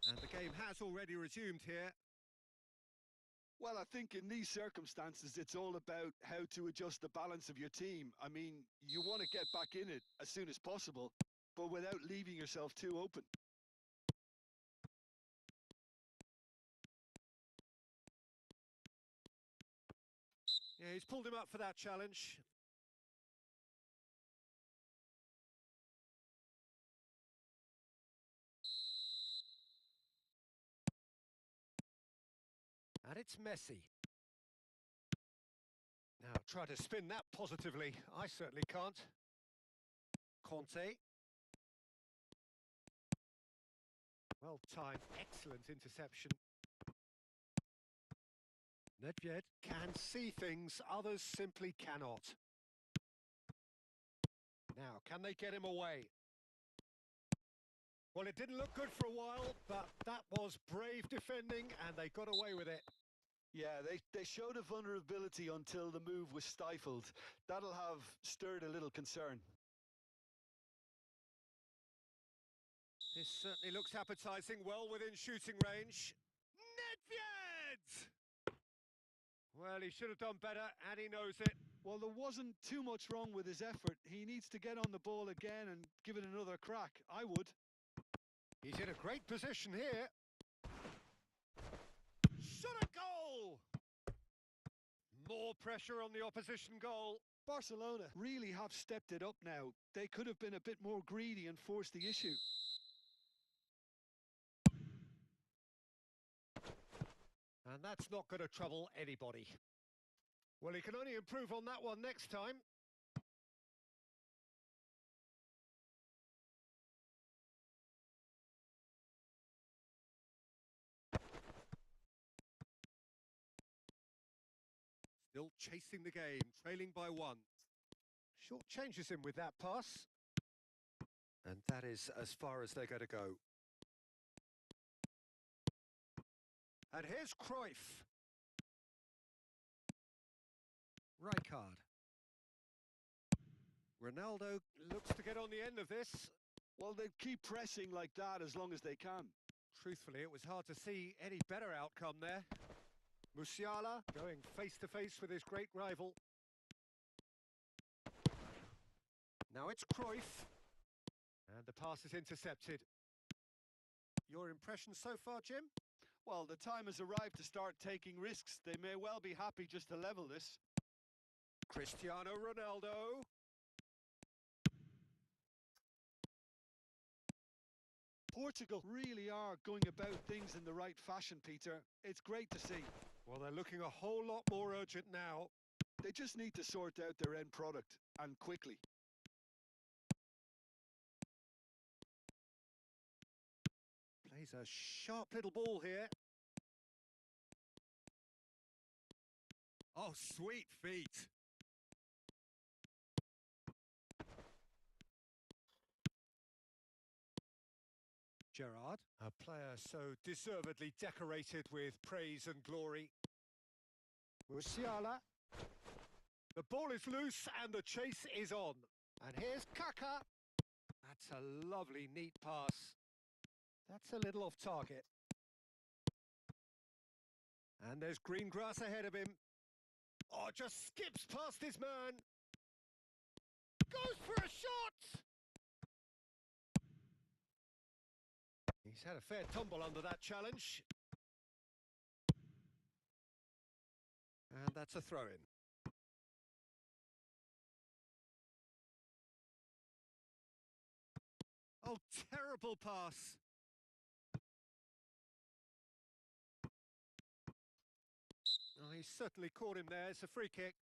And the game has already resumed here. Well, I think in these circumstances, it's all about how to adjust the balance of your team. I mean, you want to get back in it as soon as possible, but without leaving yourself too open. Yeah, he's pulled him up for that challenge. And it's Messi. Now, try to spin that positively. I certainly can't. Conte. Well timed, excellent interception. Nedved can see things others simply cannot. Now, can they get him away? Well, it didn't look good for a while, but that was brave defending and they got away with it. Yeah, they showed a vulnerability until the move was stifled. That'll have stirred a little concern. This certainly looks appetising, well within shooting range. Nedved! Well, he should have done better, and he knows it. Well, there wasn't too much wrong with his effort. He needs to get on the ball again and give it another crack. I would. He's in a great position here. Shot a goal! More pressure on the opposition goal. Barcelona really have stepped it up now. They could have been a bit more greedy and forced the issue. And that's not going to trouble anybody. Well, he can only improve on that one next time. Still chasing the game, trailing by one. Short changes him with that pass. And that is as far as they're going to go. And here's Cruyff. Rijkaard. Ronaldo looks to get on the end of this. Well, they keep pressing like that as long as they can. Truthfully, it was hard to see any better outcome there. Musiala going face-to-face with his great rival. Now it's Cruyff. And the pass is intercepted. Your impression so far, Jim? Well, the time has arrived to start taking risks. They may well be happy just to level this. Cristiano Ronaldo. Portugal really are going about things in the right fashion, Peter. It's great to see. Well, they're looking a whole lot more urgent now. They just need to sort out their end product, and quickly. Plays a sharp little ball here. Oh, sweet feet. Gerrard, a player so deservedly decorated with praise and glory. Musiala. The ball is loose and the chase is on. And here's Kaká. That's a lovely, neat pass. That's a little off target. And there's green grass ahead of him. Oh, just skips past his man. Goes for a shot! He's had a fair tumble under that challenge. And that's a throw-in. Oh, terrible pass. Oh, he's certainly caught him there. It's a free kick.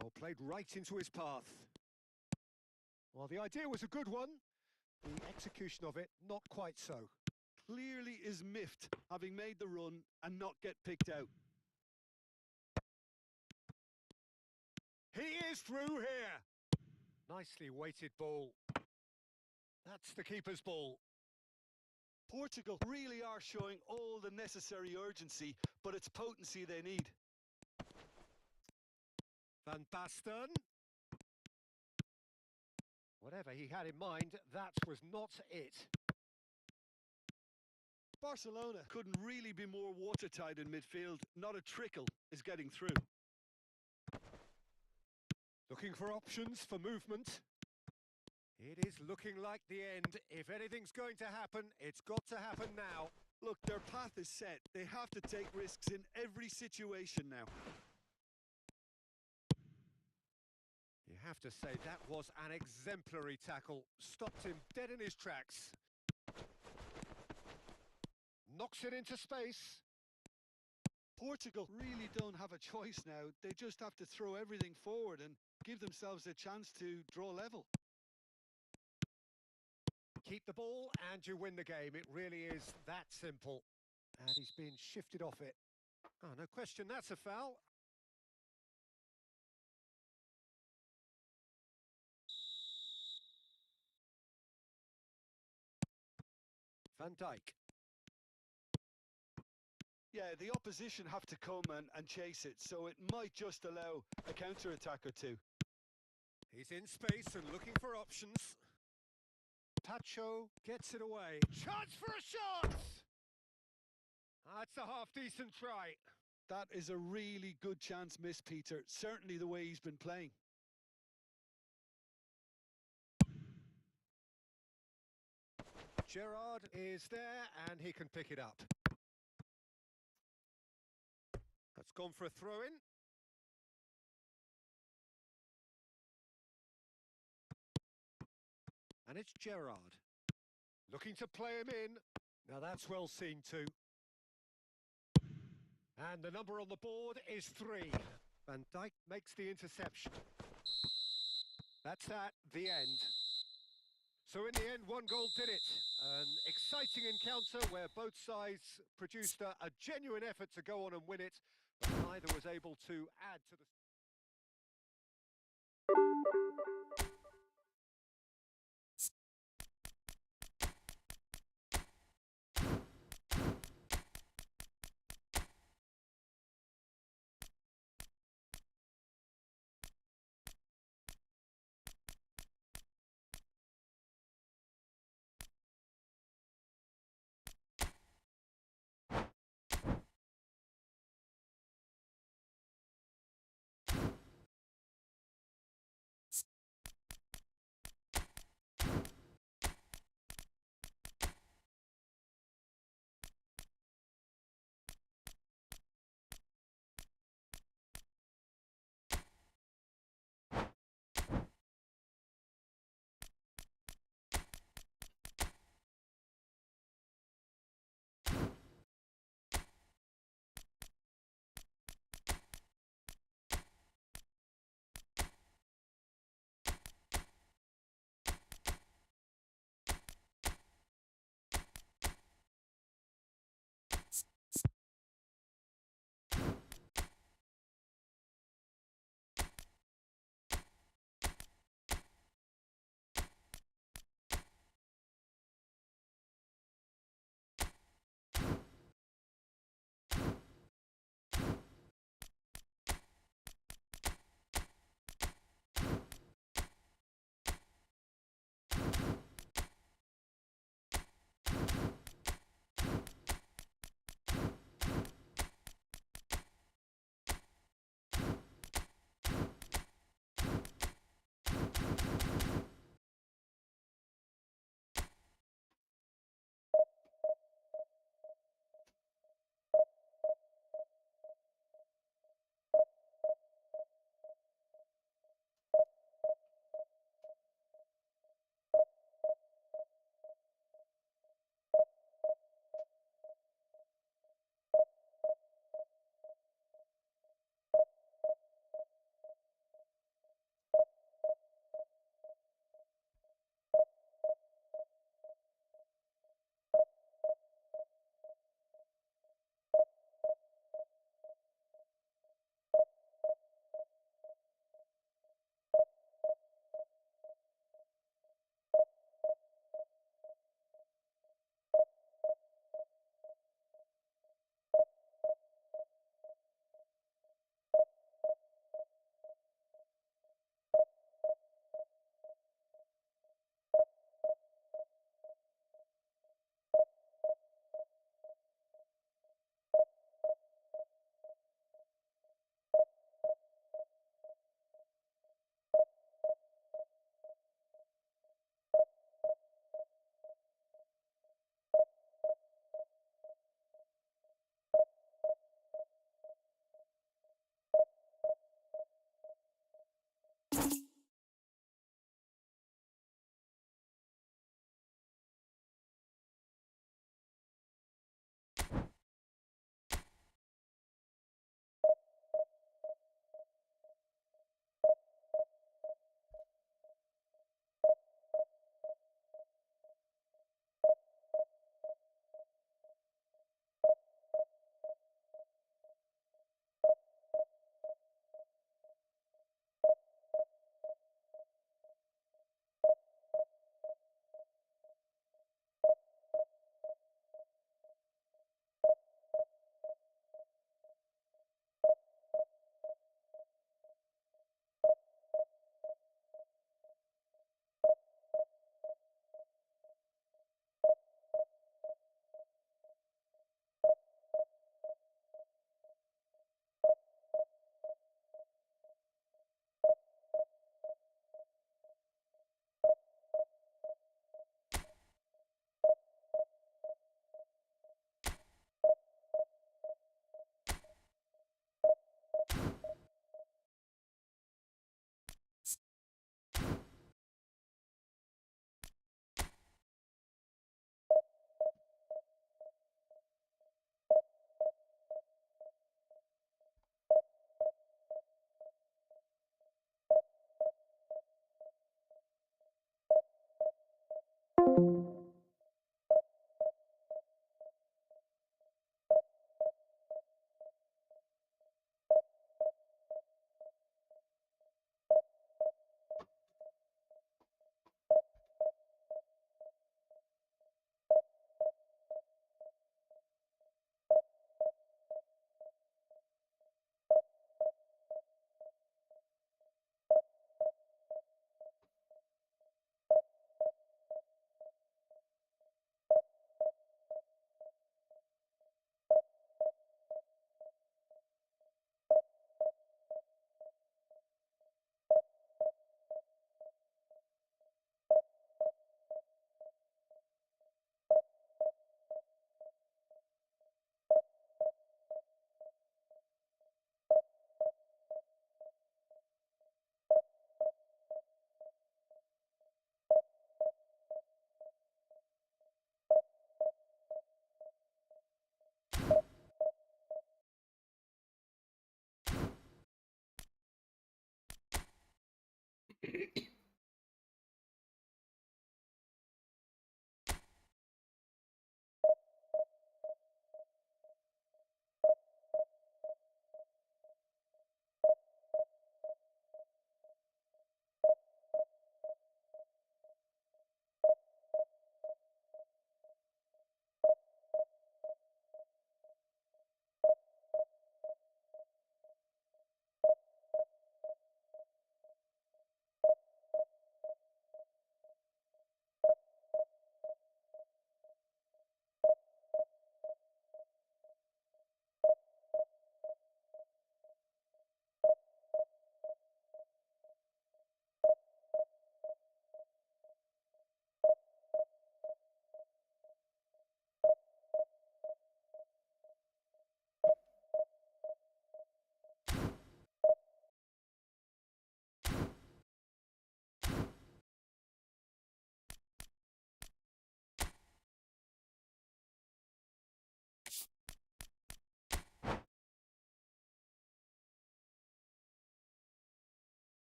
Oh, played right into his path. Well, the idea was a good one. The execution of it, not quite so. Clearly is miffed, having made the run and not get picked out. He is through here. Nicely weighted ball. That's the keeper's ball. Portugal really are showing all the necessary urgency, but it's potency they need. Van Basten. Whatever he had in mind, that was not it. Barcelona couldn't really be more watertight in midfield. Not a trickle is getting through. Looking for options for movement. It is looking like the end. If anything's going to happen, it's got to happen now. Look, their path is set. They have to take risks in every situation now. You have to say that was an exemplary tackle. Stopped him dead in his tracks. Knocks it into space. Portugal really don't have a choice now. They just have to throw everything forward and give themselves a chance to draw level. Keep the ball and you win the game. It really is that simple. And he's been shifted off it. Oh, no question, that's a foul. Van Dijk. Yeah, the opposition have to come and chase it, so it might just allow a counter-attack or two. He's in space and looking for options. Pacho gets it away. Chance for a shot! That's a half-decent try. That is a really good chance missed, Peter. Certainly the way he's been playing. Gerrard is there and he can pick it up. That's gone for a throw-in. And it's Gerrard. Looking to play him in. Now that's well seen too. And the number on the board is 3. Van Dijk makes the interception. That's that, the end. So in the end, 1 goal did it. An exciting encounter where both sides produced a genuine effort to go on and win it, but neither was able to add to the...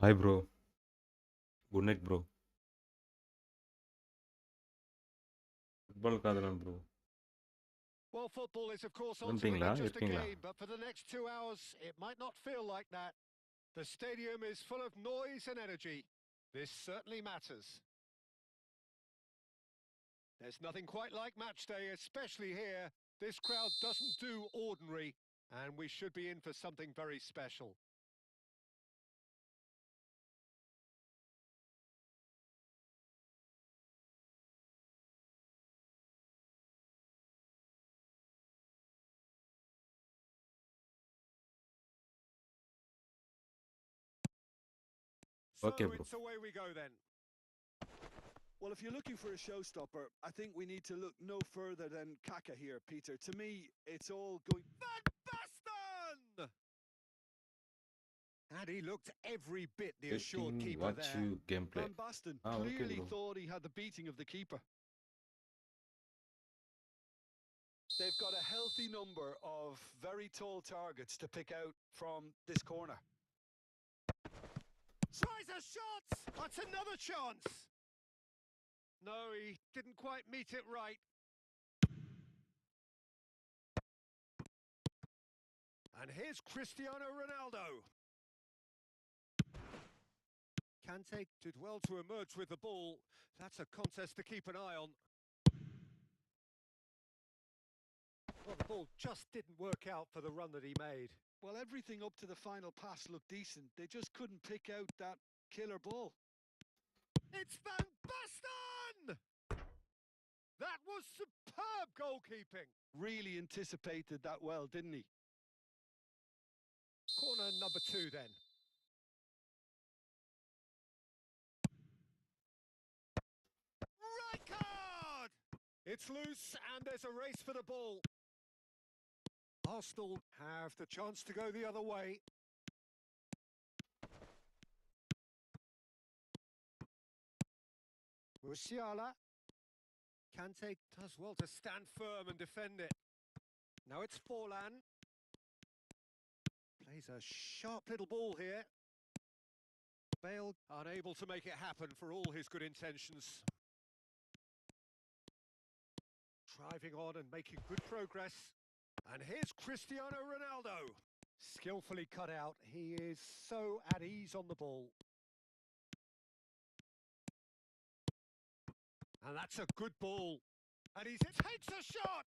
Hi, bro. Good night, bro. Football காதலன் bro. Well, football is, of course, வந்துட்டீங்களா? ultimately just a இருக்கீங்களா? game, but for the next 2 hours, it might not feel like that. The stadium is full of noise and energy. This certainly matters. There's nothing quite like match day, especially here. This crowd doesn't do ordinary, and we should be in for something very special. So Okay, bro. it's away we go then. Well, if you're looking for a showstopper, I think we need to look no further than Kaka here, Peter. To me, it's all going... Van Basten! And he looked every bit the assured Taking keeper watch there. you gameplay. Van Basten Okay, clearly bro. thought he had the beating of the keeper. They've got a healthy number of very tall targets to pick out from this corner. Tries a shot! That's another chance! No, he didn't quite meet it right. And here's Cristiano Ronaldo. Kante did well to emerge with the ball. That's a contest to keep an eye on. Well, the ball just didn't work out for the run that he made. Well, everything up to the final pass looked decent. They just couldn't pick out that killer ball. It's Van Basten! That was superb goalkeeping. Really anticipated that well, didn't he? Corner number 2 then. Right card! It's loose and there's a race for the ball. Arsenal have the chance to go the other way. Musiala. Kante does well to stand firm and defend it. Now it's Forlan. Plays a sharp little ball here. Bale unable to make it happen for all his good intentions. Driving on and making good progress. And here's Cristiano Ronaldo. Skillfully cut out. He is so at ease on the ball. And that's a good ball. And he takes a shot.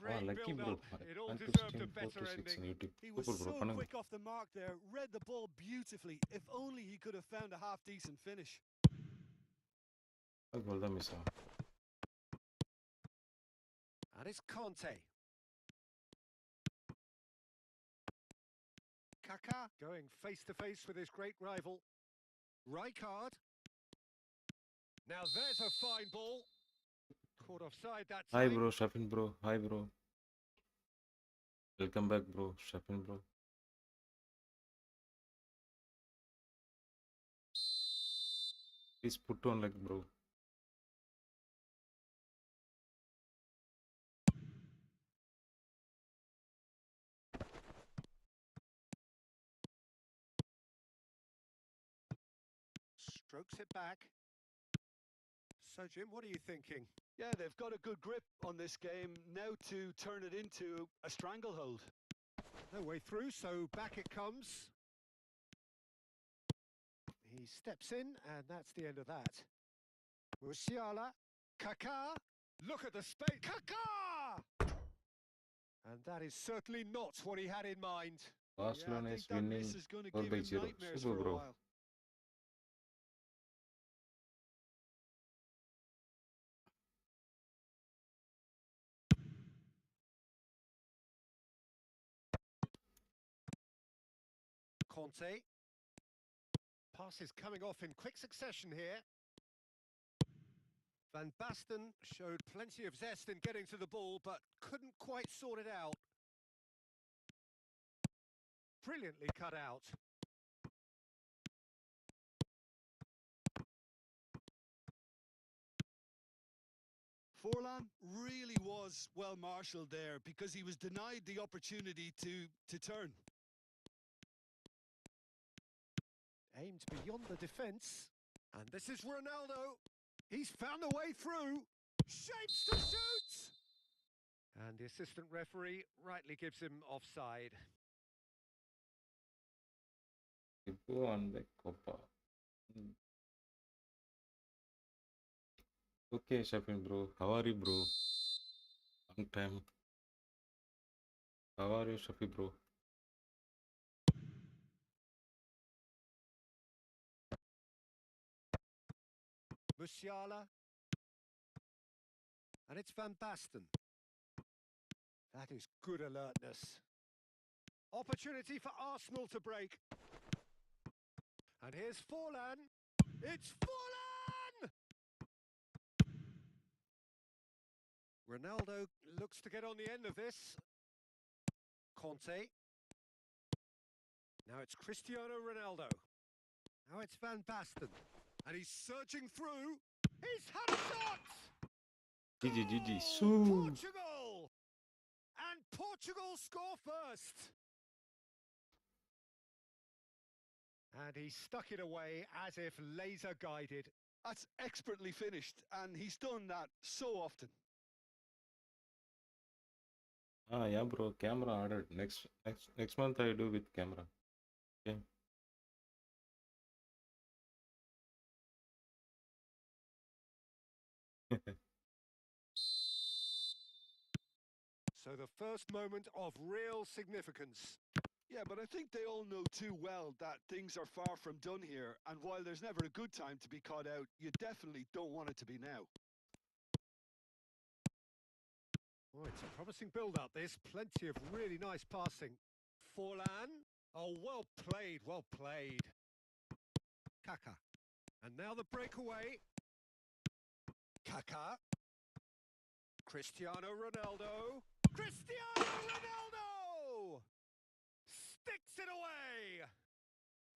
Great lucky bro. build-up. It all 1 to deserved 16, a 4 better to 6 ending. in YouTube. He was Super bro. so பண்ணுங்க. quick off the mark there, read the ball beautifully. If only he could have found a half-decent finish. கோல் தான் miss ஆகும். And it's Conte. Kaká going face-to-face with his great rival. Rijkaard. Now there's a fine ball. Caught offside that time. Hi bro, Shafin bro. Hi bro. Welcome back bro, Shafin bro. Please put on like bro. Strokes it back. So Jim, what are you thinking? Yeah, they've got a good grip on this game now to turn it into a stranglehold. No way through, so back it comes. He steps in, and that's the end of that. Musiala, Kaká, look at the space, Kaká! And that is certainly not what he had in mind. Barcelona I is think that winning miss is going to 4 give by him 0. nightmares Super for a bro. while. Conte. Pass is coming off in quick succession here. Van Basten showed plenty of zest in getting to the ball, but couldn't quite sort it out. Brilliantly cut out. Forlan really was well marshalled there because he was denied the opportunity to turn. Aimed beyond the defence. And this is Ronaldo. He's found a way through. Shapes to shoot! And the assistant referee rightly gives him offside. Go on the Copa. Okay, Shafin bro. How are you bro? Long time. How are you, Shafi bro? Musiala. And it's Van Basten. That is good alertness. Opportunity for Arsenal to break. And here's Forlan. It's Forlan! Ronaldo looks to get on the end of this. Conte. Now it's Cristiano Ronaldo. Now it's Van Basten. And he's surging through. He's had a shot! GG. Goal! Portugal! And Portugal score first. And he stuck it away as if laser guided. That's expertly finished, and he's done that so often. Yeah bro, camera ordered. Next month I do with camera. Okay. So the first moment of real significance. Yeah, but I think they all know too well that things are far from done here, and while there's never a good time to be caught out, you definitely don't want it to be now. Oh, it's a promising build-up, this. Plenty of really nice passing. Forlan. Oh, well played, well played. Kaká. And now the breakaway. Kaká. Cristiano Ronaldo. Cristiano Ronaldo! Sticks it away!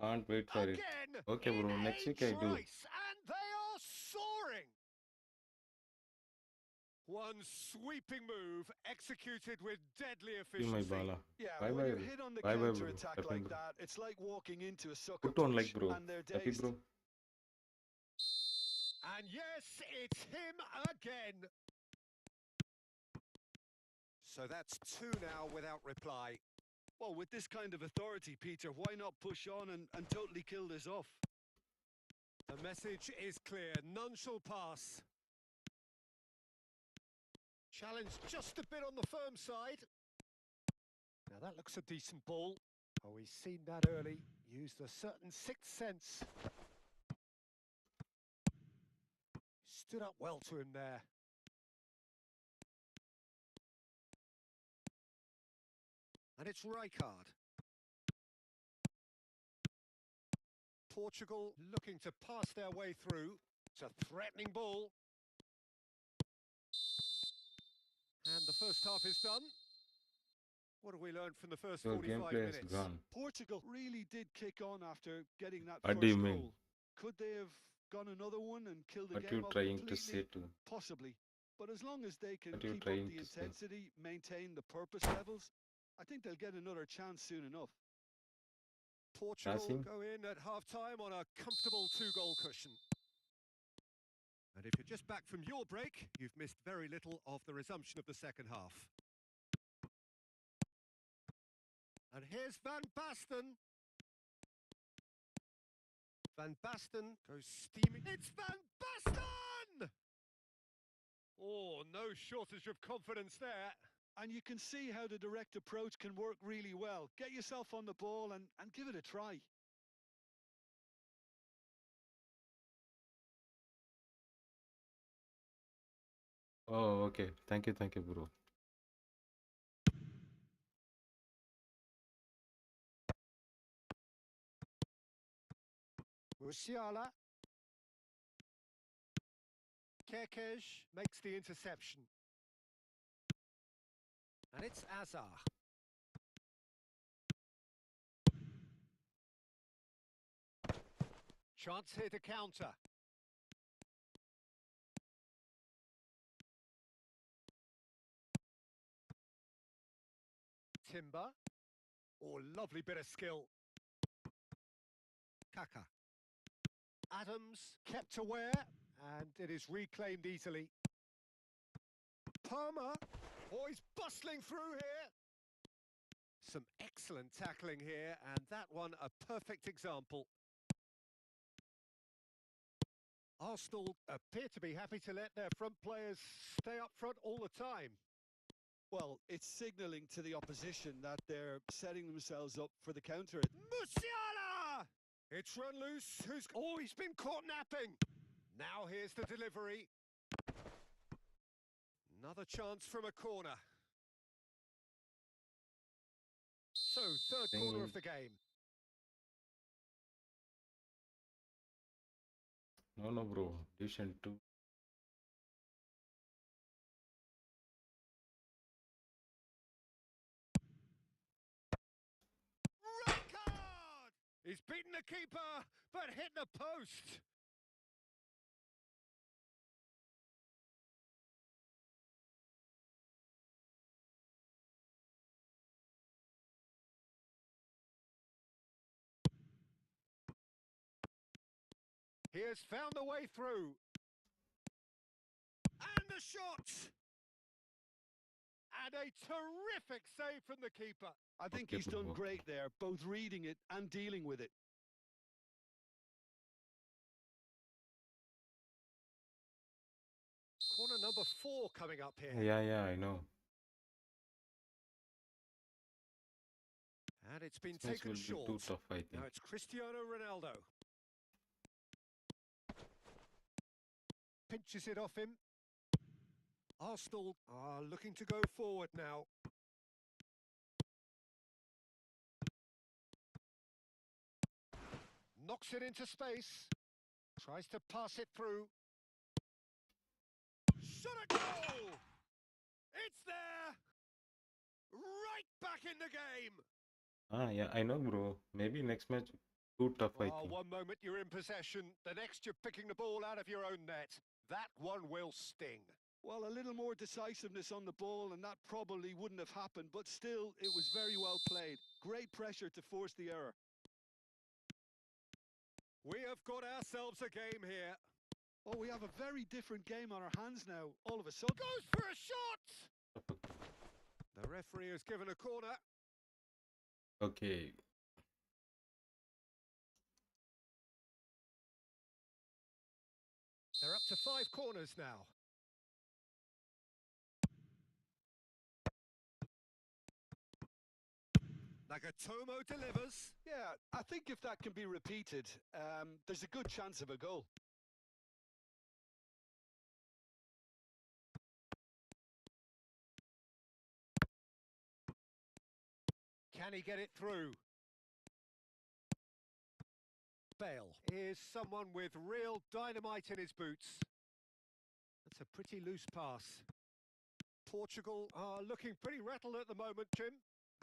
Can't wait for it. Again, Okay bro, in next a week I do. trice, and they are soaring! One sweeping move executed with deadly See my efficiency. bala. Yeah, Bye when bye. you're hit on the Bye bye bro. counter-attack Shafin like bro. that, it's like walking into a sucker Put on punch, like bro. and they're Shafi dazed. bro. And yes, it's him again. So that's two now without reply. Well, with this kind of authority, Peter, why not push on and totally kill this off? The message is clear. None shall pass. Challenge just a bit on the firm side. Now that looks a decent ball. Oh, he's seen that early. Used a certain sixth sense. Stood up well to him there. And it's Rijkaard. Portugal looking to pass their way through. It's a threatening ball. And the first half is done. What have we learned from the first Your 45 gameplay is minutes? gone. Portugal really did kick on after getting that What first do you mean? goal. Could they have gone another one and killed the What game you off trying to completely? say to? Possibly. But as long as they can What you keep up trying the to say? intensity, maintain the purpose levels, I think they'll get another chance soon enough. Portugal Nothing. go in at half-time on a comfortable 2-goal cushion. And if you're just back from your break, you've missed very little of the resumption of the second half. And here's Van Basten. Van Basten goes steaming. It's Van Basten! Oh, no shortage of confidence there. And you can see how the direct approach can work really well. Get yourself on the ball and give it a try. Oh, okay. Thank you, bro. Musiala. Kekej makes the interception. And it's Azar. Chance here to counter. Timber. Oh, lovely bit of skill. Kaka. Adams kept aware, and it is reclaimed easily. Palmer. Oh, he's bustling through here. Some excellent tackling here, and that one a perfect example. Arsenal appear to be happy to let their front players stay up front all the time. Well, it's signalling to the opposition that they're setting themselves up for the counter. Musiala! It's run loose. Oh, he's been caught napping. Now here's the delivery. Another chance from a corner. So, third corner of the game. No, bro. Division 2. Rijkaard! He's beaten the keeper, but hit the post. He has found the way through. And the shot! And a terrific save from the keeper. I think Okay, he's done bro. great there, both reading it and dealing with it. Corner number 4 coming up here. Yeah, I know. And it's been This taken will short. be too tough, I think. Now it's Cristiano Ronaldo. Pinches it off him. Arsenal are looking to go forward now. Knocks it into space. Tries to pass it through. Shot a goal! It's there! Right back in the game! Yeah, I know, bro. Maybe next match too tough, I Oh, think. one moment you're in possession, the next you're picking the ball out of your own net. That one will sting. Well, a little more decisiveness on the ball, and that probably wouldn't have happened, but still, it was very well played. Great pressure to force the error. We have got ourselves a game here. Oh, we have a very different game on our hands now, all of a sudden. Goes for a shot! The referee has given a corner. Okay. 5 corners now. Nagatomo delivers. Yeah, I think if that can be repeated, there's a good chance of a goal. Can he get it through? Bale is someone with real dynamite in his boots. That's a pretty loose pass. Portugal are looking pretty rattled at the moment, Jim.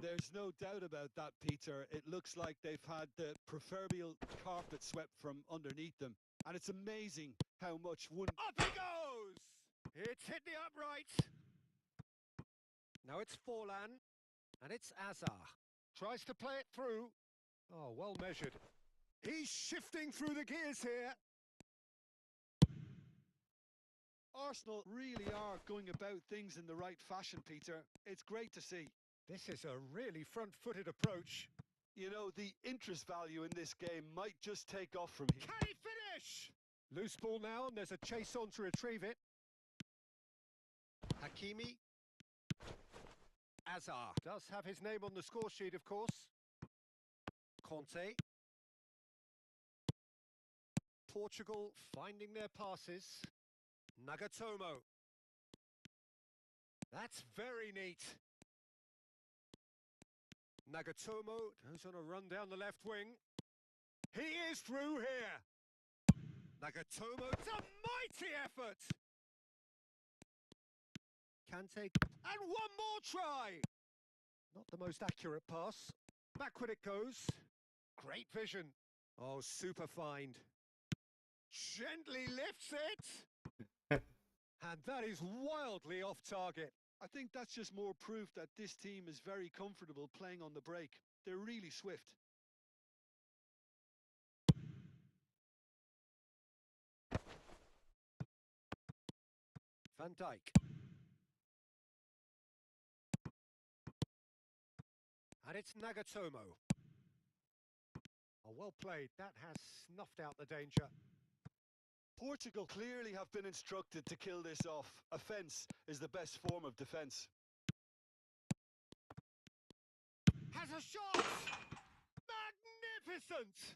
There's no doubt about that, Peter. It looks like they've had the proverbial carpet swept from underneath them. And it's amazing how much one... Up he goes! It's hit the upright. Now it's Forlan. And it's Azar. Tries to play it through. Oh, well measured. He's shifting through the gears here. Arsenal really are going about things in the right fashion, Peter. It's great to see. This is a really front-footed approach. You know, the interest value in this game might just take off from here. Can he finish? Loose ball now, and there's a chase on to retrieve it. Hakimi. Azar does have his name on the score sheet, of course. Conte. Portugal finding their passes. Nagatomo. That's very neat. Nagatomo goes on a run down the left wing. He is through here. Nagatomo, it's a mighty effort. Kante, and one more try. Not the most accurate pass. Backward it goes. Great vision. Oh, super find. Gently lifts it. And that is wildly off target. I think that's just more proof that this team is very comfortable playing on the break. They're really swift. Van Dijk. And it's Nagatomo. Oh, well played. That has snuffed out the danger. Portugal clearly have been instructed to kill this off. Offence is the best form of defence. Has a shot! Magnificent!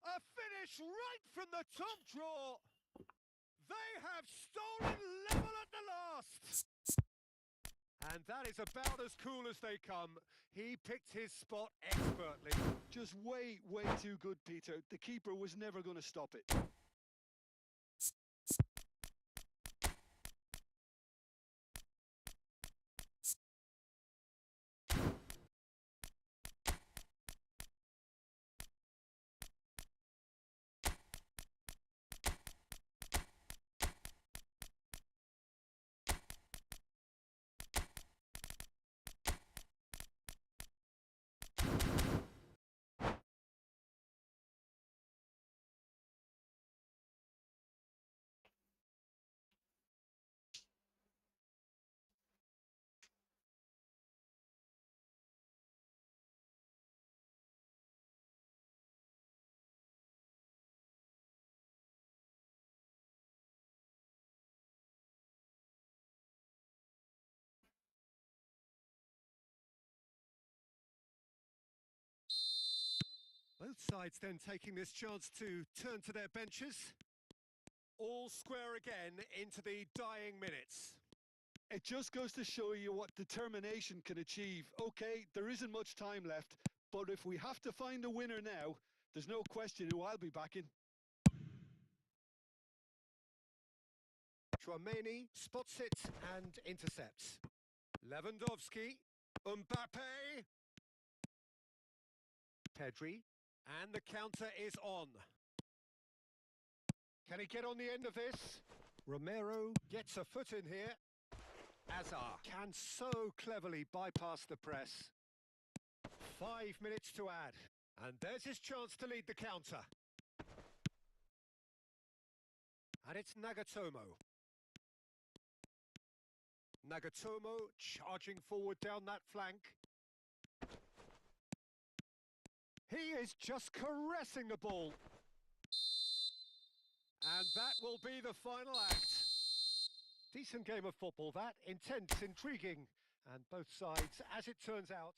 A finish right from the top draw. They have stolen level at the last. And that is about as cool as they come. He picked his spot expertly. Just way too good, Peter. The keeper was never going to stop it. Both sides then taking this chance to turn to their benches. All square again into the dying minutes. It just goes to show you what determination can achieve. Okay, there isn't much time left, but if we have to find a winner now, there's no question who I'll be backing. Chouameni spots it and intercepts. Lewandowski, Mbappe, Pedri, and the counter is on. Can he get on the end of this? Romero gets a foot in here. Azar can so cleverly bypass the press. 5 minutes to add. And there's his chance to lead the counter. And it's Nagatomo. Nagatomo charging forward down that flank. He is just caressing the ball. And that will be the final act. Decent game of football, that. Intense, intriguing, and both sides, as it turns out,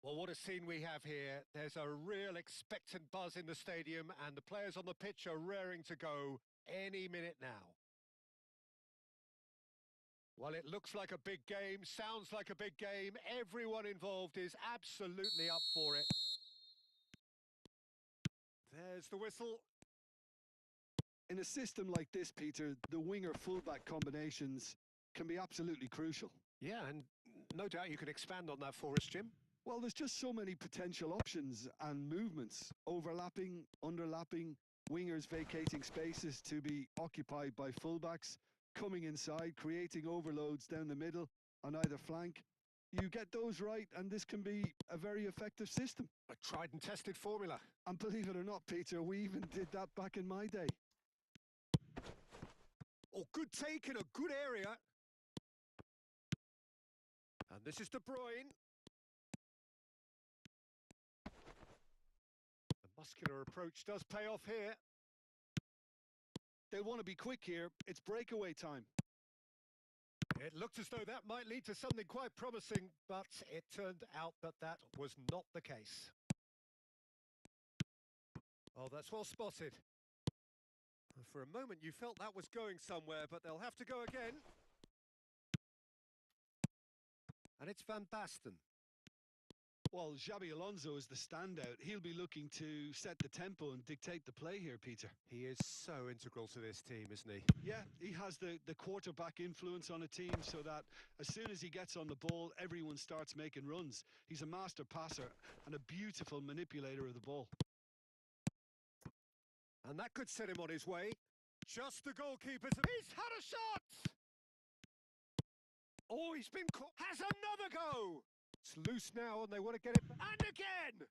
well, what a scene we have here. There's a real expectant buzz in the stadium, and the players on the pitch are raring to go any minute now. Well, it looks like a big game, sounds like a big game. Everyone involved is absolutely up for it. There's the whistle. In a system like this, Peter, the winger-fullback combinations can be absolutely crucial. Yeah, and no doubt you can expand on that for us, Jim. Well, there's just so many potential options and movements. Overlapping, underlapping, wingers vacating spaces to be occupied by fullbacks, coming inside, creating overloads down the middle on either flank. You get those right, and this can be a very effective system. A tried and tested formula. And believe it or not, Peter, we even did that back in my day. Oh, good take in a good area. And this is De Bruyne. The muscular approach does pay off here. They'll want to be quick here. It's breakaway time. It looked as though that might lead to something quite promising, but it turned out that that was not the case. Oh, that's well spotted. For a moment you felt that was going somewhere, but they'll have to go again. And it's Van Basten. Well, Xabi Alonso is the standout. He'll be looking to set the tempo and dictate the play here, Peter. He is so integral to this team, isn't he? Yeah, he has the quarterback influence on a team so that as soon as he gets on the ball, everyone starts making runs. He's a master passer and a beautiful manipulator of the ball. And that could set him on his way. Just the goalkeeper's... He's had a shot! Oh, he's been caught. Has another go! It's loose now and they want to get it... And again!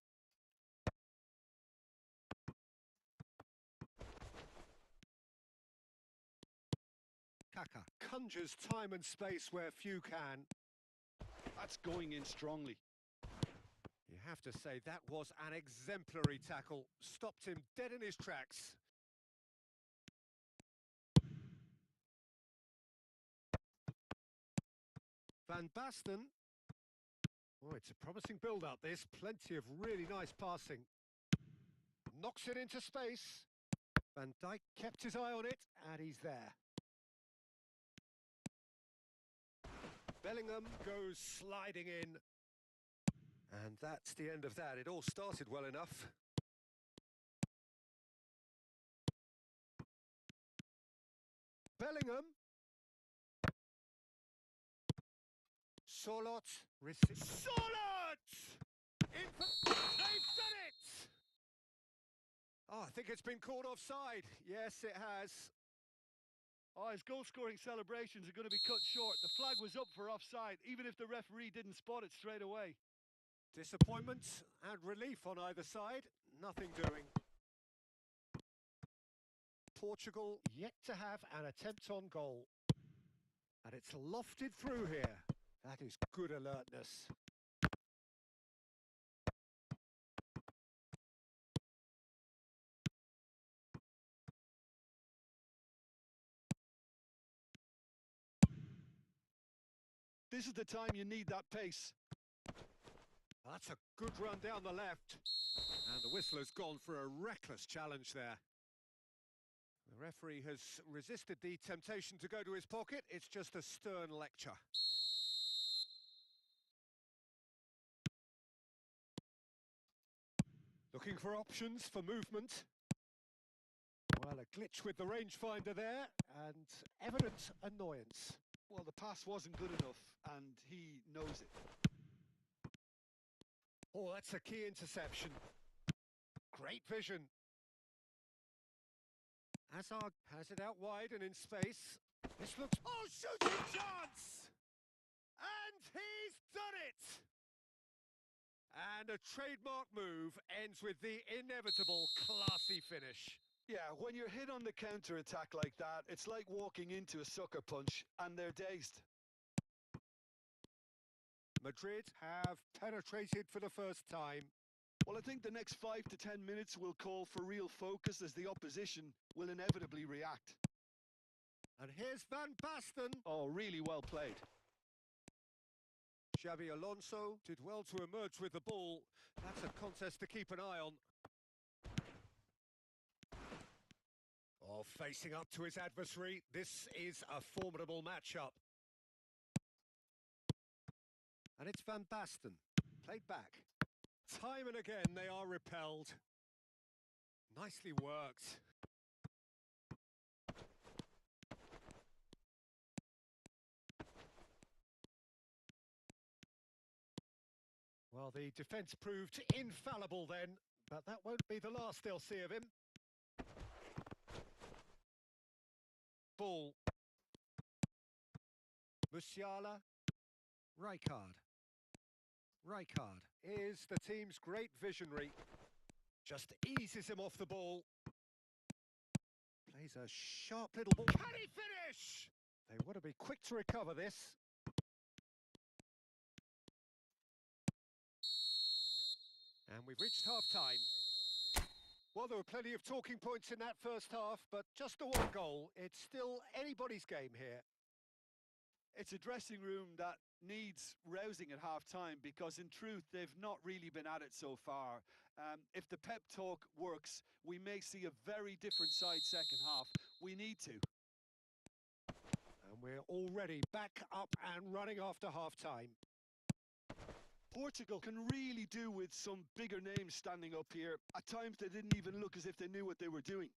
Kaka conjures time and space where few can. That's going in strongly. You have to say, that was an exemplary tackle. Stopped him dead in his tracks. Van Basten. Oh, it's a promising build-up, this. Plenty of really nice passing. Knocks it into space. Van Dijk kept his eye on it, and he's there. Bellingham goes sliding in. And that's the end of that. It all started well enough. Bellingham. Solot. Solot! They've done it! Oh, I think it's been called offside. Yes, it has. Oh, his goal-scoring celebrations are going to be cut short. The flag was up for offside, even if the referee didn't spot it straight away. Disappointment and relief on either side. Nothing doing. Portugal yet to have an attempt on goal. And it's lofted through here. That is good alertness. This is the time you need that pace. That's a good run down the left. And the whistler's gone for a reckless challenge there. The referee has resisted the temptation to go to his pocket. It's just a stern lecture. Looking for options for movement. Well, a glitch with the rangefinder there, and evident annoyance. Well, the pass wasn't good enough, and he knows it. Oh, that's a key interception. Great vision. Hazard has it out wide and in space. This looks... Oh, shooting chance! And he's done it! And a trademark move ends with the inevitable classy finish. Yeah, when you're hit on the counter-attack like that, it's like walking into a sucker punch, and they're dazed. Madrid have penetrated for the first time. Well, I think the next 5 to 10 minutes will call for real focus as the opposition will inevitably react. And here's Van Basten. Oh, really well played. Xabi Alonso did well to emerge with the ball. That's a contest to keep an eye on. Oh, facing up to his adversary. This is a formidable matchup. And it's Van Basten. Played back. Time and again they are repelled. Nicely worked. Well, the defence proved infallible then, but that won't be the last they'll see of him. Ball. Musiala. Rijkaard. Rijkaard is the team's great visionary. Just eases him off the ball. Plays a sharp little ball. Can he finish? They want to be quick to recover this. And we've reached half-time. Well, there were plenty of talking points in that first half, but just the one goal. It's still anybody's game here. It's a dressing room that needs rousing at half-time because, in truth, they've not really been at it so far. If the pep talk works, we may see a very different side second half. We need to. And we're already back up and running after half-time. Portugal can really do with some bigger names standing up here. At times they didn't even look as if they knew what they were doing.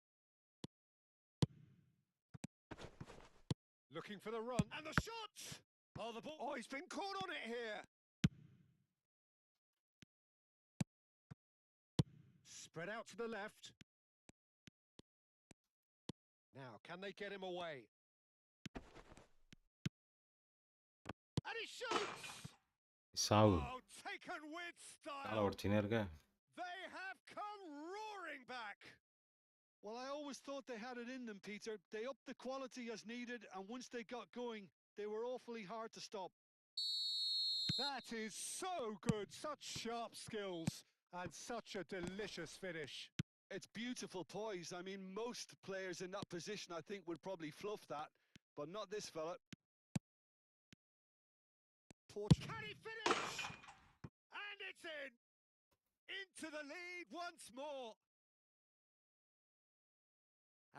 Looking for the run. And the shot! Oh, the ball. Oh, he's been caught on it here. Spread out to the left. Now, can they get him away? And he shoots! Siuuuu. Oh, taken with Ala style. ಹೊಡ್ತೀನಿ ಅವ್ರಿಗೆ. They have come roaring back. Well, I always thought they had it in them, Peter. They upped the quality as needed, and once they got going, they were awfully hard to stop. That is so good. Such sharp skills and such a delicious finish. It's beautiful poise. I mean, most players in that position, I think, would probably fluff that, but not this fella. Can he finish? And it's in! Into the lead once more.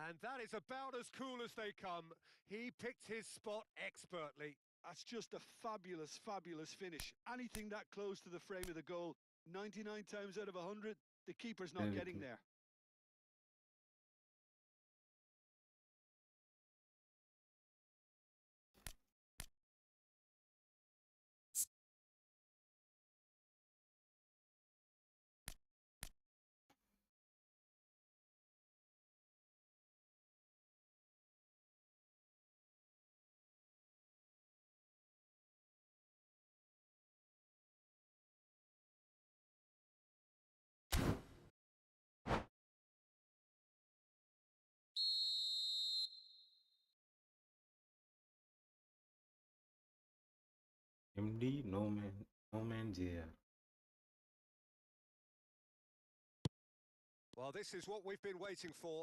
And that is about as cool as they come. He picked his spot expertly. That's just a fabulous, fabulous finish. Anything that close to the frame of the goal, 99 times out of 100, the keeper's not getting there. MD no man JR. Well, this is what we've been waiting for.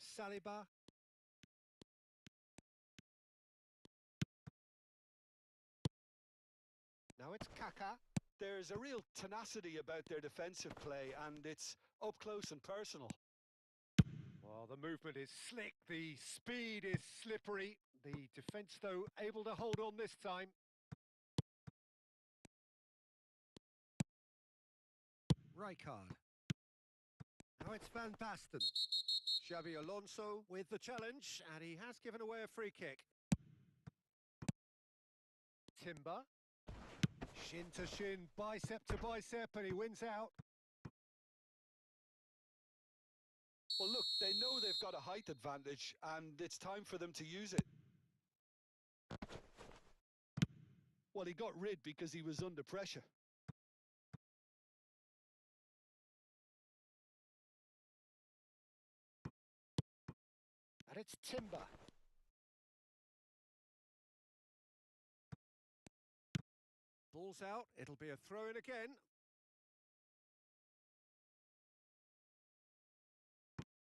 Saliba. Now it's Kaka. There's a real tenacity about their defensive play, and it's up close and personal. Well, the movement is slick, the speed is slippery. The defence, though, able to hold on this time. Rijkaard. Now it's Van Basten. Xabi Alonso with the challenge, and he has given away a free kick. Timber. Shin to shin, bicep to bicep, and he wins out. Well, look, they know they've got a height advantage, and it's time for them to use it. Well, he got rid because he was under pressure. And it's Timber. Ball's out, it'll be a throw-in again.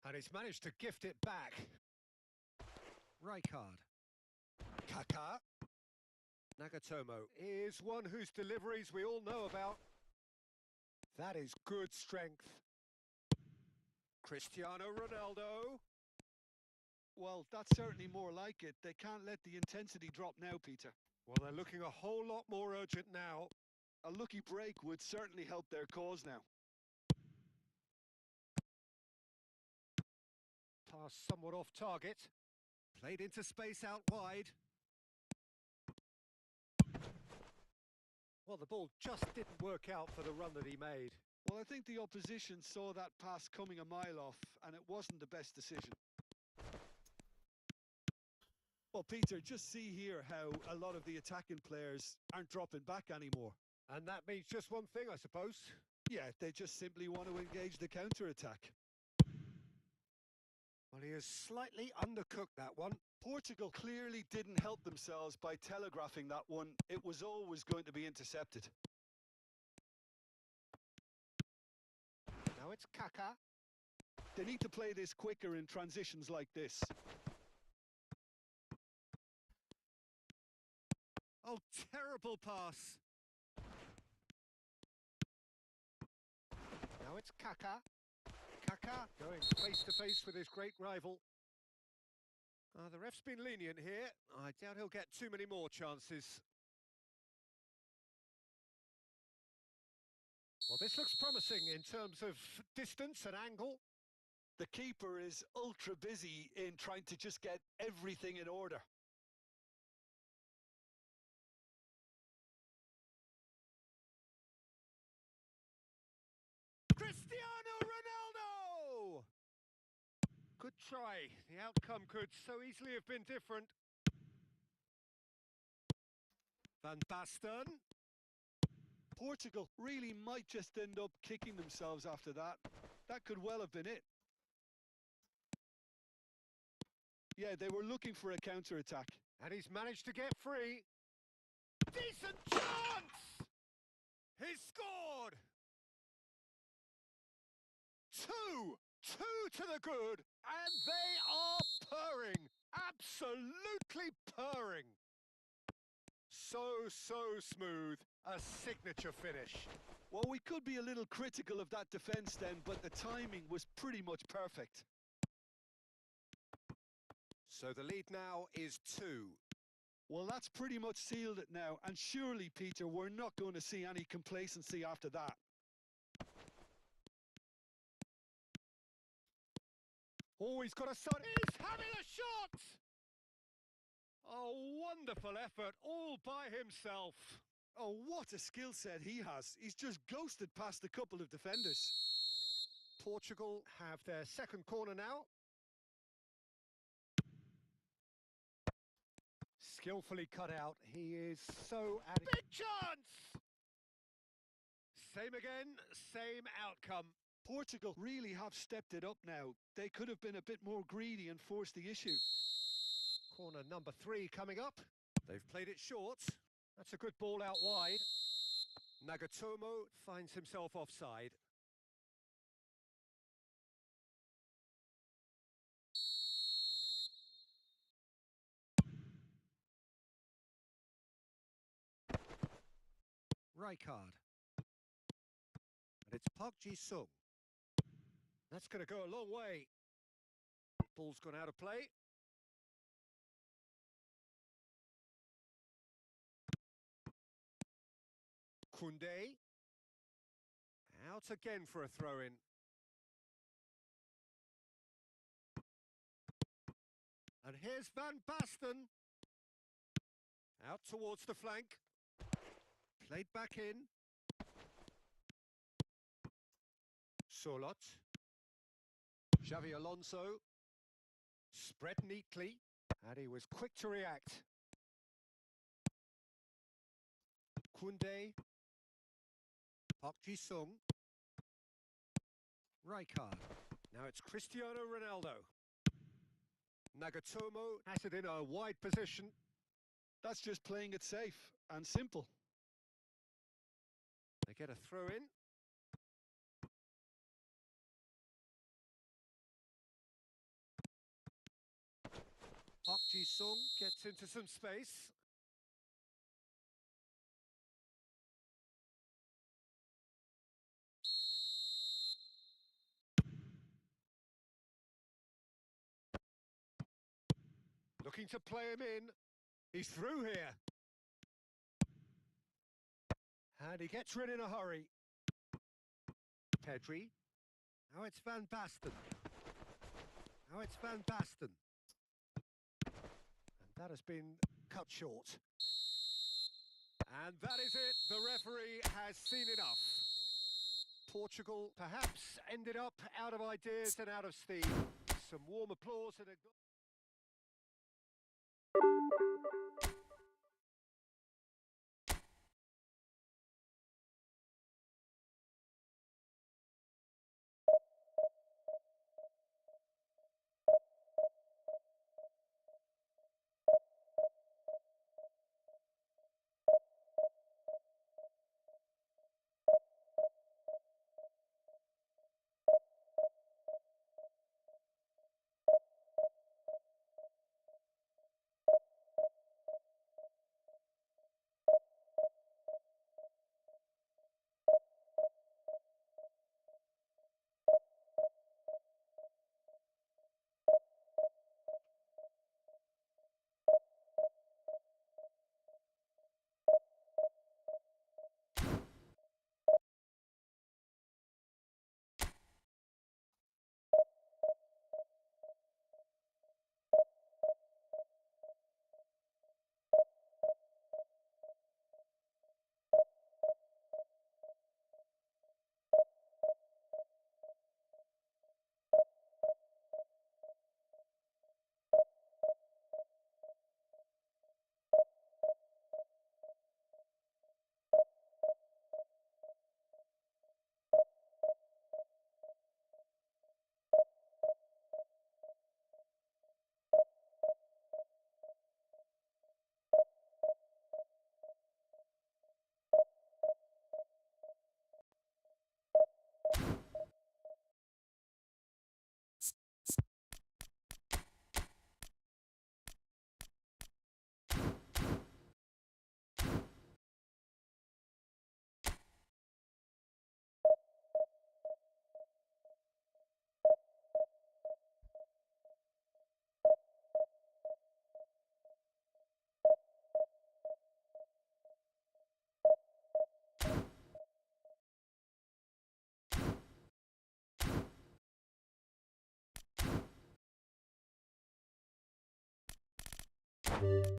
And he's managed to gift it back. Rijkaard. Kaka. Nagatomo is one whose deliveries we all know about. That is good strength. Cristiano Ronaldo. Well, that's certainly more like it. They can't let the intensity drop now, Peter. Well, they're looking a whole lot more urgent now. A lucky break would certainly help their cause now. Pass somewhat off target. Played into space out wide. Well, the ball just didn't work out for the run that he made. Well, I think the opposition saw that pass coming a mile off, and it wasn't the best decision. Well, Peter, just see here how a lot of the attacking players aren't dropping back anymore. And that means just one thing, I suppose. Yeah, they just simply want to engage the counter-attack. Well, he has slightly undercooked that one. Portugal clearly didn't help themselves by telegraphing that one. It was always going to be intercepted. Now it's Kaka. They need to play this quicker in transitions like this. Oh, terrible pass. Now it's Kaka. Kaka going face to face with his great rival. The ref's been lenient here. I doubt he'll get too many more chances. Well, this looks promising in terms of distance and angle. The keeper is ultra busy in trying to just get everything in order. Cristiano Ronaldo! Good try. The outcome could so easily have been different. Van Basten. Portugal really might just end up kicking themselves after that. That could well have been it. Yeah, they were looking for a counter-attack. And he's managed to get free. Deep to the good, and they are purring. Absolutely purring. So smooth. A signature finish. Well, we could be a little critical of that defence then, but the timing was pretty much perfect. So the lead now is 2. Well, that's pretty much sealed it now, and surely, Peter, we're not going to see any complacency after that. Oh, he's got a shot. He's having a shot! A wonderful effort all by himself. Oh, what a skill set he has. He's just ghosted past a couple of defenders. Portugal have their second corner now. Skillfully cut out. He is so adequate. Big chance! Same again, same outcome. Portugal really have stepped it up now. They could have been a bit more greedy and forced the issue. Corner number 3 coming up. They've played it short. That's a good ball out wide. Nagatomo finds himself offside. Rijkaard. And it's Park Ji-sung. That's going to go a long way. Ball's gone out of play. Koundé. Out again for a throw-in. And here's Van Basten. Out towards the flank. Played back in. Solot. Xavi Alonso. Spread neatly. And he was quick to react. Koundé. Park Ji-sung. Rijkaard. Now it's Cristiano Ronaldo. Nagatomo has it in a wide position. That's just playing it safe and simple. They get a throw in. Park Ji-sung gets into some space. Looking to play him in. He's through here. And he gets rid in a hurry. Pedri. Now it's Van Basten. Now it's Van Basten. And that has been cut short. And that is it. The referee has seen enough. Portugal perhaps ended up out of ideas and out of steam. Some warm applause and a...